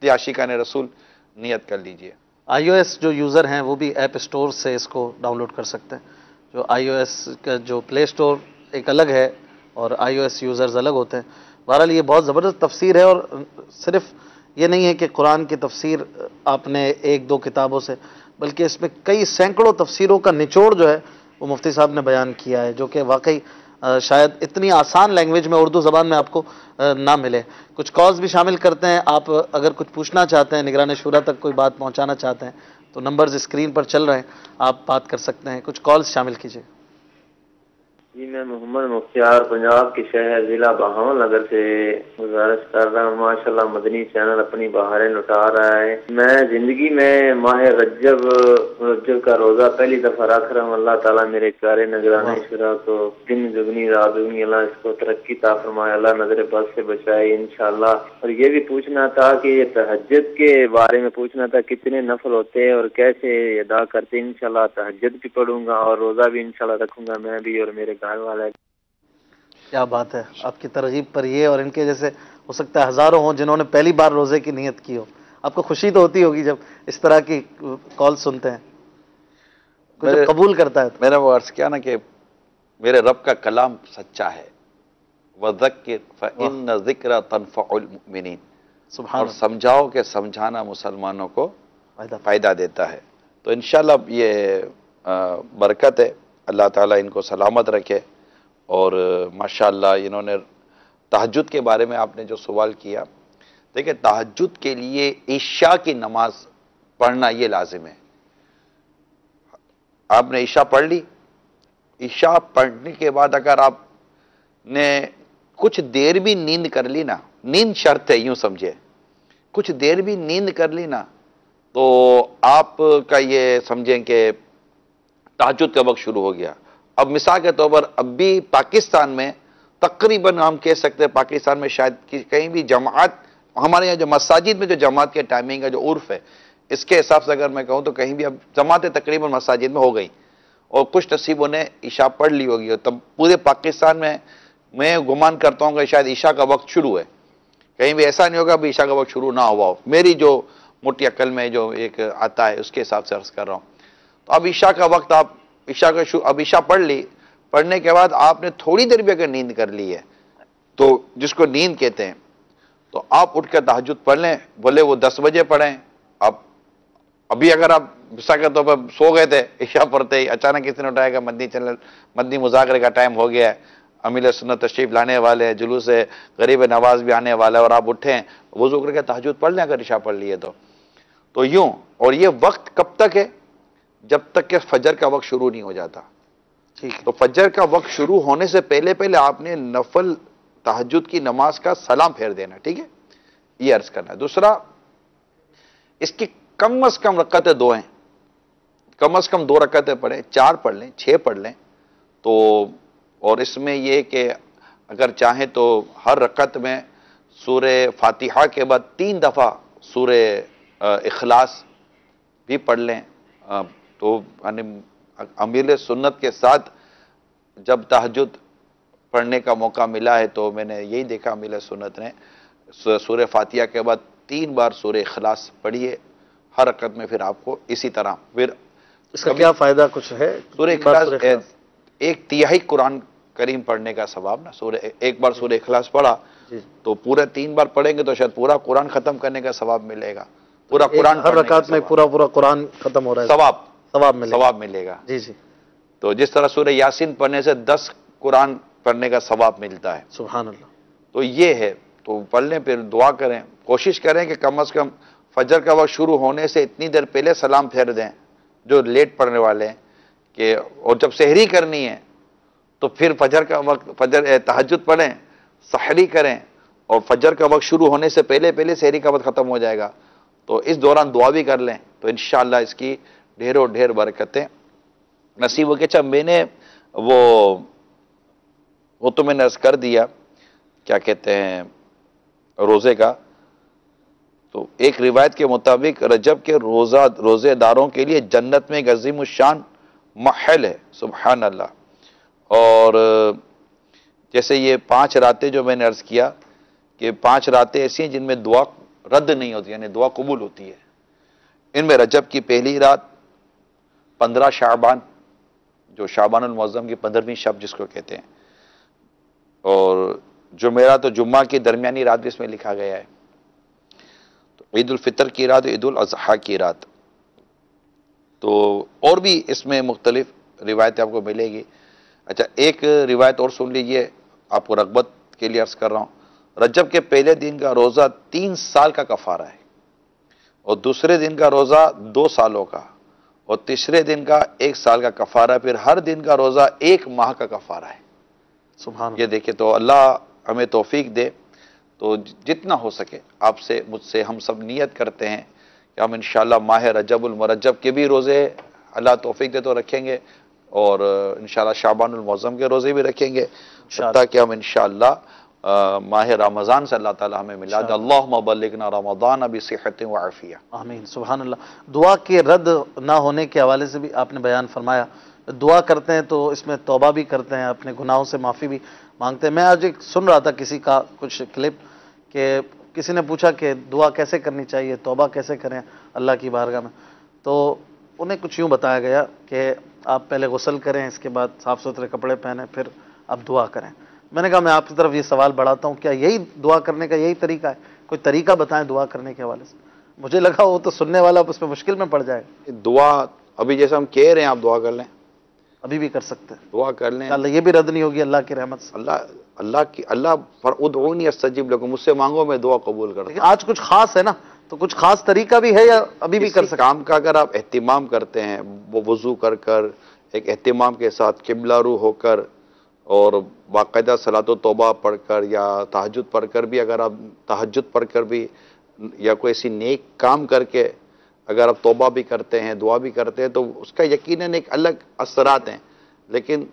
तो आशिकान रसूल नियत कर लीजिए। iOS जो यूज़र हैं वो भी ऐप स्टोर से इसको डाउनलोड कर सकते हैं। जो iOS का जो प्ले स्टोर एक अलग है और iOS यूज़र्स अलग होते हैं। बहरहाल ये बहुत ज़बरदस्त तफसीर है और सिर्फ ये नहीं है कि कुरान की तफसीर आपने एक दो किताबों से, बल्कि इसमें कई सैकड़ों तफसीरों का निचोड़ जो है वो मुफ्ती साहब ने बयान किया है, जो कि वाकई शायद इतनी आसान लैंग्वेज में उर्दू ज़बान में आपको ना मिले। कुछ कॉल्स भी शामिल करते हैं। आप अगर कुछ पूछना चाहते हैं, निगरान शुरा तक कोई बात पहुंचाना चाहते हैं तो नंबर्स स्क्रीन पर चल रहे हैं, आप बात कर सकते हैं। कुछ कॉल्स शामिल कीजिए। जी, मैं मोहम्मद मुख्तियार पंजाब के शहर जिला बहावल नगर से गुजारिश कर रहा हूँ। माशाल्लाह मदनी चैनल अपनी बहारें लुटा रहा है। मैं जिंदगी में माह रज्जब का रोजा पहली दफा रख रहा हूँ। अल्लाह ताला मेरे प्यारे निगरान शुरा को दिन दुगनी रात दुगनी अल्लाह इसको तरक्की ता फरमाए, अल्लाह नजर बस से बचाए इंशाल्लाह। और ये भी पूछना था कि ये तहज्जुद के बारे में पूछना था, कितने नफल होते हैं और कैसे अदा करते हैं। इंशाल्लाह तहज्जुद भी पढ़ूंगा और रोजा भी इंशाल्लाह रखूंगा, मैं भी और मेरे घर वाला। क्या बात है, आपकी तरगीब पर ये और इनके जैसे हो सकता है हजारों हों जिन्होंने पहली बार रोजे की नियत की हो। आपको खुशी तो होती होगी जब इस तरह की कॉल सुनते हैं, जब कबूल करता है। मैंने वो अर्ज किया ना कि मेरे रब का कलाम सच्चा है, वज़क्किर फ़इन्न ज़िक्रा तनफ़उल मुमिनीन, और समझाओ कि समझाना मुसलमानों को फायदा देता है। तो इंशाल्लाह ये बरकत है। अल्लाह ताला इनको सलामत रखे। और माशाअल्लाह इन्होंने तहज्जुद के बारे में आपने जो सवाल किया, देखिए तहज्जुद के लिए इशा की नमाज पढ़ना ये लाजिम है। आपने इशा पढ़ ली, इशा पढ़ने के बाद अगर आपने कुछ देर भी नींद कर ली ना, नींद शर्त है यूं समझे, कुछ देर भी नींद कर ली ना तो आपका ये समझें कि तहज्जुद का वक्त शुरू हो गया। अब मिसाल के तौर पर अब भी पाकिस्तान में तकरीबन हम कह सकते हैं, पाकिस्तान में शायद कहीं भी जमात, हमारे यहाँ जो मसाजिद में जो जमात के टाइमिंग का जो उर्फ है इसके हिसाब से अगर मैं कहूँ तो कहीं भी अब जमातें तकरीबन मसाजिद में हो गई और कुछ नसीबों ने ईशा पढ़ ली होगी। तब पूरे पाकिस्तान में मैं गुमान करता हूँ कि शायद ईशा का वक्त शुरू है। कहीं भी ऐसा नहीं होगा अभी ईशा का वक्त शुरू ना हुआ हो। मेरी जो मोटी अक्ल में जो एक आता है उसके हिसाब से अर्ज कर रहा हूँ। तो अब ईशा का वक्त, आप ईशा का अब ईशा पढ़ ली, पढ़ने के बाद आपने थोड़ी देर भी अगर नींद कर ली है तो जिसको नींद कहते हैं, तो आप उठकर तहज्जुद पढ़ लें। बोले वो 10 बजे पढ़ें। अब अभी अगर आप मिसाल के तौर पर सो गए थे, ईशा पढ़ते ही अचानक किसी ने उठाएगा मदनी चैनल, मदनी मुज़ाकरे का टाइम हो गया है, अमीर सुन्नत तशरीफ लाने वाले हैं, जुलूस है गरीब नवाज भी आने वाला है और आप उठें वुज़ू करके तहज्जुद पढ़ लें अगर ईशा पढ़ लिए तो यूं। और ये वक्त कब तक है? जब तक कि फजर का वक्त शुरू नहीं हो जाता। ठीक, तो फजर का वक्त शुरू होने से पहले पहले आपने नफल तहज्जुद की नमाज का सलाम फेर देना। ठीक है, ये अर्ज करना है। दूसरा, इसकी कम से कम रकअतें 2 हैं, कम से कम 2 रकअतें पढ़ें, 4 पढ़ लें, 6 पढ़ लें तो। और इसमें यह कि अगर चाहें तो हर रकअत में सूरे फातिहा के बाद 3 दफ़ा सूरे इखलास भी पढ़ लें। तो अमीर सुन्नत के साथ जब तहज्जुद पढ़ने का मौका मिला है तो मैंने यही देखा, अमीर सुन्नत ने सूरे फातिहा के बाद 3 बार सूरे इखलास पढ़िए हर रकत में फिर आपको इसी तरह फिर इसका क्या फायदा कुछ है? सूरह इखलास एक तिहाई कुरान करीम पढ़ने का सवाब ना। एक बार सूरह इखलास पढ़ा तो पूरे 3 बार पढ़ेंगे तो शायद पूरा कुरान खत्म करने का सवाब मिलेगा। पूरा कुरान हर रकात में पूरा कुरान खत्म हो रहा है, सवाब मिलेगा। जी जी। तो जिस तरह सूरह यासीन पढ़ने से 10 कुरान पढ़ने का सवाब मिलता है। सुभान अल्लाह। तो ये है, तो पढ़ लें, फिर दुआ करें, कोशिश करें कि कम से कम फजर का वक्त शुरू होने से इतनी देर पहले सलाम फेर दें जो लेट पढ़ने वाले हैं कि, और जब सहरी करनी है तो फिर फजर का वक्त, फजर तहज्जुद पढ़ें, सहरी करें और फजर का वक्त शुरू होने से पहले पहले सहरी का वक्त खत्म हो जाएगा। तो इस दौरान दुआ भी कर लें तो इंशाअल्लाह इसकी ढेरों ढेर बरकतें नसीब हो के। अच्छा, मैंने वो तो मैंने अर्ज कर दिया, क्या कहते हैं, रोजे का। तो एक रिवायत के मुताबिक रजब के रोजेदारों के लिए जन्नत में एक अजीम शान महल है। सुभान अल्लाह। और जैसे ये 5 रातें जो मैंने अर्ज किया कि 5 रातें ऐसी हैं जिनमें दुआ रद्द नहीं होती, यानी दुआ कबूल होती है। इनमें रजब की पहली रात, 15 शाबान, जो शाबानुल मुअज़्ज़म की 15वीं शब जिसको कहते हैं, और जुमेरात और जुम्मा की दरमियानी रात भी इसमें लिखा गया है। तो ईद उल फितर की रात, ईद उल अज़हा की रात। तो और भी इसमें मुख्तलिफ रिवायतें आपको मिलेगी। अच्छा, एक रिवायत और सुन लीजिए, आपको रग़बत के लिए अर्ज कर रहा हूँ। रजब के पहले दिन का रोज़ा 3 साल का कफ़ारा है, और दूसरे दिन का रोज़ा 2 सालों का, और तीसरे दिन का 1 साल का कफ़ारा, फिर हर दिन का रोज़ा 1 माह का कफ़ारा है। सुभान। ये देखिए, तो अल्लाह हमें तौफीक दे। तो जितना हो सके आपसे, मुझसे, हम सब नियत करते हैं कि हम इंशाअल्लाह माह रजबुल मुरज्जब के भी रोज़े अल्लाह तौफीक दे तो रखेंगे, और इंशाअल्लाह शाबानुल मुअज़्ज़म के रोज़े भी रखेंगे, ताकि हम इंशाअल्लाह माह रमज़ान से अल्लाह ताला हमें मिला दे। अल्लाहुम्मा बल्लिगना रमज़ान बिसिहतिन व आफिया। आमीन। सुभान अल्लाह। दुआ के रद्द ना होने के हवाले से भी आपने बयान फरमाया। दुआ करते हैं तो इसमें तौबा भी करते हैं, अपने गुनाहों से माफ़ी भी मांगते हैं। मैं आज एक सुन रहा था किसी का कुछ क्लिप कि किसी ने पूछा कि दुआ कैसे करनी चाहिए, तौबा कैसे करें अल्लाह की बारगाह में। तो उन्हें कुछ यूँ बताया गया कि आप पहले गुस्ल करें, इसके बाद साफ़ सुथरे कपड़े पहनें, फिर आप दुआ करें। मैंने कहा मैं आपकी तरफ ये सवाल बढ़ाता हूँ, क्या यही दुआ करने का यही तरीका है? कोई तरीका बताएं दुआ करने के हवाले से। मुझे लगा वो तो सुनने वाला उसमें मुश्किल में पड़ जाएगा। दुआ अभी जैसे हम कह रहे हैं, आप दुआ कर लें, अभी भी कर सकते हैं, दुआ कर लें, अल्लाह ये भी रद्द नहीं होगी अल्लाह की रहमत से। अल्लाह फरउदऊनी अस्तजिब लकुम, मुझसे मांगो मैं दुआ कबूल करता हूं। आज कुछ खास है ना, तो कुछ खास तरीका भी है या अभी भी कर सकते? काम का अगर आप एहतिमाम करते हैं, वो वजू कर कर एक एहतिमाम के साथ किबला रू होकर और बाकायदा सलातो तौबा पढ़कर या तहज्जुद पढ़कर भी, अगर आप तहज्जुद पढ़कर भी या कोई ऐसी नेक काम करके अगर आप तौबा भी करते हैं, दुआ भी करते हैं, तो उसका यकीनन एक अलग असरात हैं। लेकिन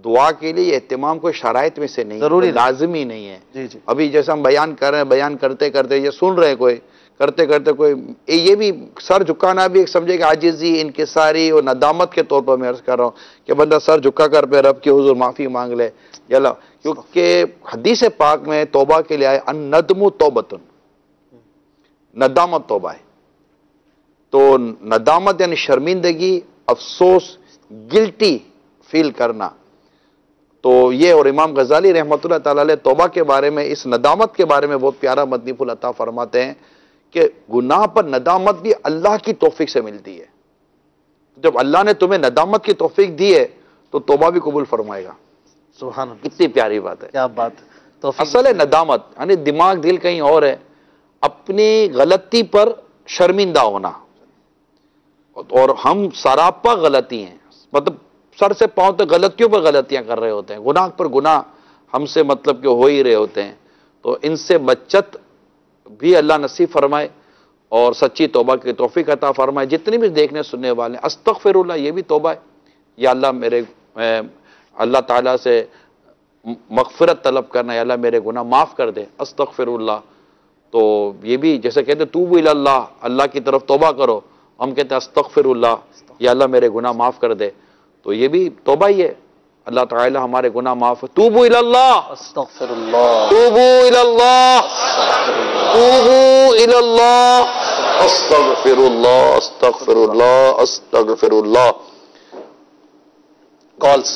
दुआ के लिए एहतिमाम कोई शराइत में से नहीं, जरूरी लाजमी नहीं है। जी जी। अभी जैसे हम बयान कर रहे हैं, बयान करते करते ये सुन रहे हैं, कोई करते करते कोई ये भी सर झुकाना भी एक समझे कि आजिज़ी, इनकिसारी और नदामत के तौर पर मैं अर्ज कर रहा हूँ कि बंदा सर झुका कर पे रब के हुजूर माफ़ी मांग ले यला, क्योंकि हदीस पाक में तौबा के लिए आए अन-नदमु तौबतुन, नदामत तौबा है। तो नदामत यानी शर्मिंदगी, अफसोस, गिल्टी फील करना। तो ये, और इमाम गजाली रहमतुल्लाह ताला अलैह तौबा के बारे में, इस नदामत के बारे में बहुत प्यारा मदनी फूल अता फरमाते हैं कि गुनाह पर नदामत भी अल्लाह की तौफीक से मिलती है। जब अल्लाह ने तुम्हें नदामत की तौफीक दी है तो तौबा भी कबूल फरमाएगा। सुभान अल्लाह, कितनी प्यारी बात है, क्या बात है। तो असल है नदामत, यानी दिमाग दिल कहीं और है, अपनी गलती पर शर्मिंदा होना। और हम सरापा गलती हैं, मतलब सर से पांव तक गलतियों पर गलतियां कर रहे होते हैं, गुनाह पर गुनाह हमसे मतलब कि हो ही रहे होते हैं। तो इनसे बचत भी अल्लाह नसीब फरमाए और सच्ची तौबा की तौफीक अता फरमाए। जितने भी देखने सुनने वाले, अस्तगफिरुल्लाह ये भी तौबा है, या अल्लाह मेरे अल्लाह ताला से मगफिरत तलब करना, या अल्लाह मेरे गुनाह माफ़ कर दे, अस्तगफिरुल्लाह। तो ये भी जैसे कहते तूबू इलल्लाह, अल्लाह की तरफ तौबा करो, हम कहते हैं अस्तगफिरुल्लाह, या अल्लाह मेरे गुनाह माफ़ कर दे। तो ये भी तौबा ही है, अल्लाह ताला हमारे गुनाह माफ़। तूबू इलल्लाह, अस्तगफिरुल्लाह, तूबू इलल्लाह, तूबू इलल्लाह, अस्तगफिरुल्लाह अस्तगफिरुल्लाह अस्तगफिरुल्लाह। कॉल्स।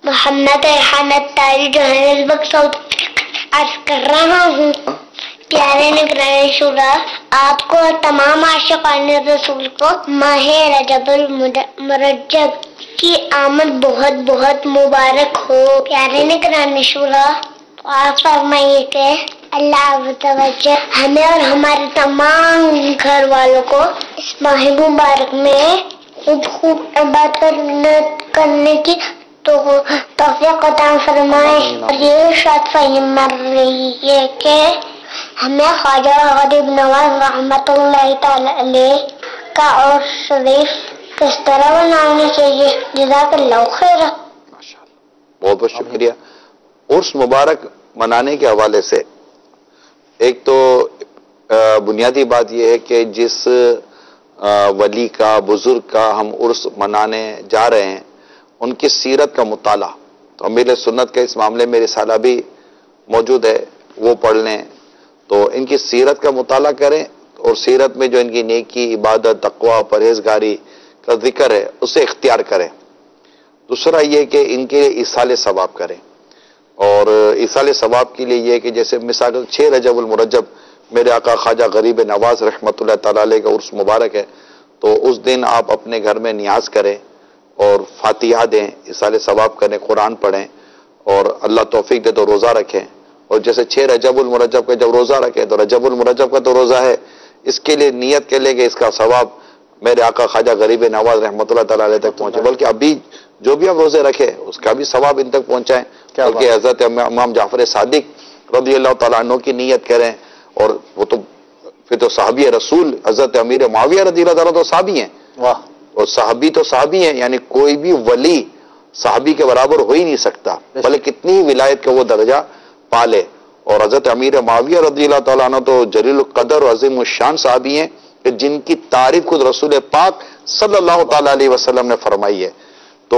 मोहम्मद रेहान अत्तारी जोहानिसबर्ग अर्ज कर रहा हूँ, प्यारे निगरान शुरा, आपको और तमाम आशिकान रसूल को माह रजबुल मुरज्जब की आमद बहुत बहुत मुबारक हो। प्यारे निगरान शुरा, आप फरमाइए कि अल्लाह तवज्जो हमें और हमारे तमाम घर वालों को इस माह मुबारक में खूब खूब इबादत करने की तो तौफीक अता फरमाए। और ये इरशाद फरमा रही है कि हमें ख्वाजा गरीब नवाज रहमतुल्लाह तआला अलैह का और शरीफ किस तरह बनाने चाहिए। जज़ाकल्लाहु खैर। बहुत बहुत शुक्रिया। उर्स मुबारक मनाने के हवाले से एक तो बुनियादी बात यह है कि जिस वली का, बुजुर्ग का हम उर्स मनाने जा रहे हैं, उनकी सीरत का मुताला, तो अमीर सुन्नत के इस मामले में रिसाला भी मौजूद है, वो पढ़ लें, तो इनकी सीरत का मुताला करें और सीरत में जो इनकी नेकी, इबादत, तक़वा, परहेजगारी का जिक्र है उसे इख्तियार करें। दूसरा ये कि इनके लिए इसाले सवाब करें, और इसाले सवाब के लिए ये कि जैसे मिसाल 6 रजबुल मुरज्जब मेरे आका ख्वाजा गरीब नवाज रहमतुल्लाह तआला अलैह का उर्स मुबारक है, तो उस दिन आप अपने घर में नियाज करें और फातिहा दें, इसाले सवाब करें, कुरान पढ़ें और अल्लाह तौफीक दे तो रोज़ा रखें। और जैसे 6 रजबुल मुरज्जब का जब रोज़ा रखें तो रजबुल मुरज्जब का तो रोज़ा है, इसके लिए नियत कर लेंगे इसका सवाब मेरे आका ख्वाजा गरीब नवाज रहमतुल्लाह तआला अलैह तक पहुंचे, बल्कि अभी जो भी आप रोजे रखे उसका भी सवाब इन तक पहुंचाएं, बल्कि हजरत इमाम जाफर सादिक रज़ियल्लाहु तआला अन्हु की नियत करें। और वो तो फिर तो सहाबी रसूल हजरत अमीर मुआविया रज़ियल्लाहु तआला तो सहाबी हैं, वाह, और सहाबी तो सहाबी हैं, यानी कोई भी वली सहाबी के बराबर हो ही नहीं सकता, भले कितनी विलायत का वो दर्जा पाले। और हजरत अमीर मुआविया रज़ियल्लाहु तआला अन्हु तो जलील कदर और अज़ीम शान सहाबी हैं कि जिनकी तारीफ खुद रसूल पाक सल्लल्लाहु तआला अलैहि वसल्लम ने फरमाई है। तो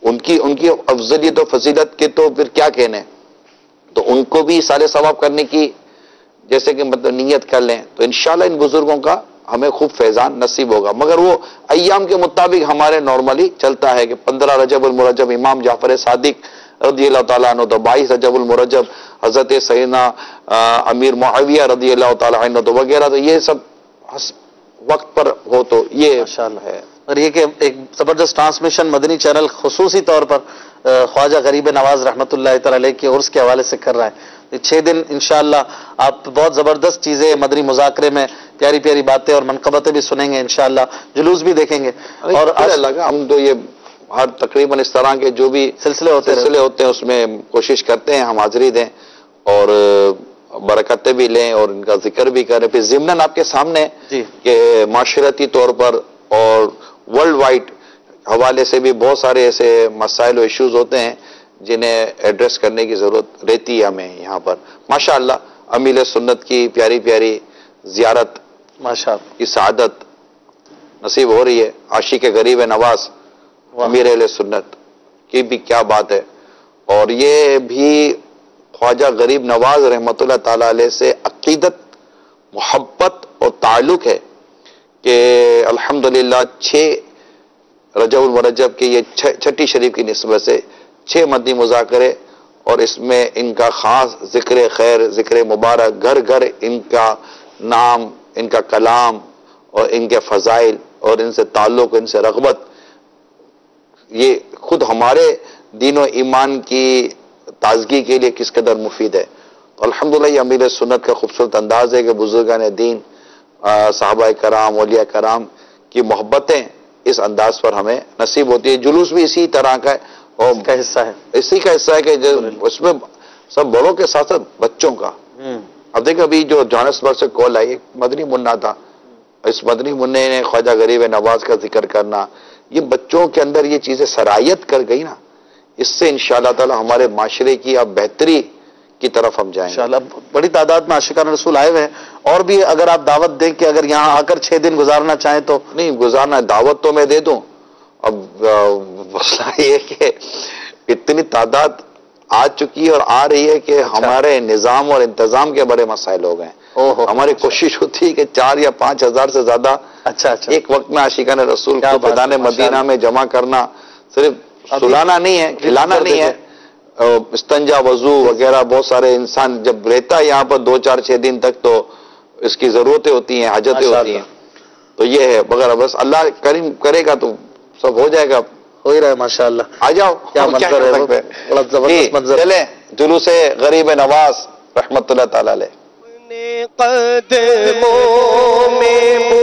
उनकी अफजलियत और फजीलत के तो फिर क्या कहने, तो उनको भी साले सवाब करने की जैसे कि मतलब नियत कर लें, तो इंशाल्लाह इन बुजुर्गों का हमें खूब फैजान नसीब होगा। मगर वो अय्याम के मुताबिक हमारे नॉर्मली चलता है कि 15 रजबुल मुरज्जब इमाम जाफर सादिक रज़ियल्लाहु तआला अन्हु, तो 22 रजबुल मुरज्जब हजरत सैयदना अमीर मुआविया रज़ियल्लाहु तआला अन्हु, तो वगैरह, तो ये सब वक्त पर हो तो ये माशाअल्लाह है। और ये कि एक जबरदस्त ट्रांसमिशन मदनी चैनल खुसूसी तौर पर ख्वाजा गरीब नवाज रहमतुल्लाह तआला अलैह के उर्स के हवाले से कर रहा है। 6 दिन इंशाअल्लाह आप बहुत जबरदस्त चीजें मदनी मुज़ाकरे में प्यारी प्यारी बातें और मनक़बतें भी सुनेंगे, इंशाअल्लाह जुलूस भी देखेंगे। और अल्लाह का हम तो ये हर तकरीबन इस तरह के जो भी सिलसिले होते हैं उसमें कोशिश करते हैं हम हाजिरी दें और बरकतें भी लें और इनका जिक्र भी करें। फिर ज़िम्नन आपके सामने कि माशरती तौर पर और वर्ल्ड वाइड हवाले से भी बहुत सारे ऐसे मसाइल और इश्यूज होते हैं जिन्हें एड्रेस करने की जरूरत रहती है हमें यहाँ पर। माशाअल्लाह अमीर सुन्नत की प्यारी प्यारी जियारत माशाअल्लाह की सआदत नसीब हो रही है। आशिक गरीब नवाज अमीर अहले सुन्नत की भी क्या बात है। और ये भी ख्वाजा गरीब नवाज रहमतुल्लाह ताला अलैह से अकीदत, मोहब्बत और ताल्लुक है कि अल्हम्दुलिल्लाह 6 रजबुल मुरज्जब के ये छठी शरीफ की निस्बत से 6 मदनी मुज़ाकरे और इसमें इनका खास जिक्र खैर, जिक्र मुबारक, घर घर इनका नाम, इनका कलाम और इनके फ़ज़ाइल और इनसे ताल्लुक, इनसे रग़बत, ये खुद हमारे दीन और ईमान की ताजगी के लिए किस कदर मुफीद है। तो अल्हम्दुलिल्लाह ये अमीर सुन्नत का खूबसूरत अंदाज है कि बुजुर्गान दीन, सहाबा कराम, औलिया कराम की मोहब्बतें इस अंदाज पर हमें नसीब होती है। जुलूस भी इसी तरह का है और इसका हिस्सा है, इसी का हिस्सा है कि उसमें सब बड़ों के साथ साथ बच्चों का। अब देखिए अभी जो जोहानिसबर्ग से कॉल आई, एक मदनी मुन्ना था, इस मदनी मुन्ने ने ख्वाजा गरीब नवाज का जिक्र करना, ये बच्चों के अंदर ये चीजें सरायत कर गई ना, इससे इंशाअल्लाह ताला हमारे माशरे की अब बेहतरी की तरफ हम जाएंगे इंशाअल्लाह। बड़ी तादाद में आशिकान रसूल आए हुए हैं और भी अगर आप दावत दें कि अगर यहाँ आकर 6 दिन गुजारना चाहें तो। नहीं गुजारना, दावत तो मैं दे दूं। अब मसला ये कि इतनी तादाद आ चुकी है और आ रही है कि हमारे निजाम और इंतजाम के बड़े मसाइल हो गए। ओहो, हमारी कोशिश होती है कि 4 या 5 हजार से ज्यादा अच्छा एक वक्त में आशिकान रसूल को मैदान मदीना में जमा करना, सिर्फ सुलाना नहीं है, खिलाना नहीं है, इस्तंजा वजू वगैरह बहुत सारे इंसान जब रहता है यहाँ पर 2, 4, 6 दिन तक तो इसकी जरूरतें होती हैं, हाजतें होती हैं। तो ये है, मगर बस अल्लाह करीम करेगा तो सब हो जाएगा, हो ही रहा है माशाअल्लाह। आ जाओ। क्या मंजर है, बड़ा जबरदस्त मंजर। चले जुलूसे गरीब नवाज रहमतुल्लाह ताला अलैह कदमों में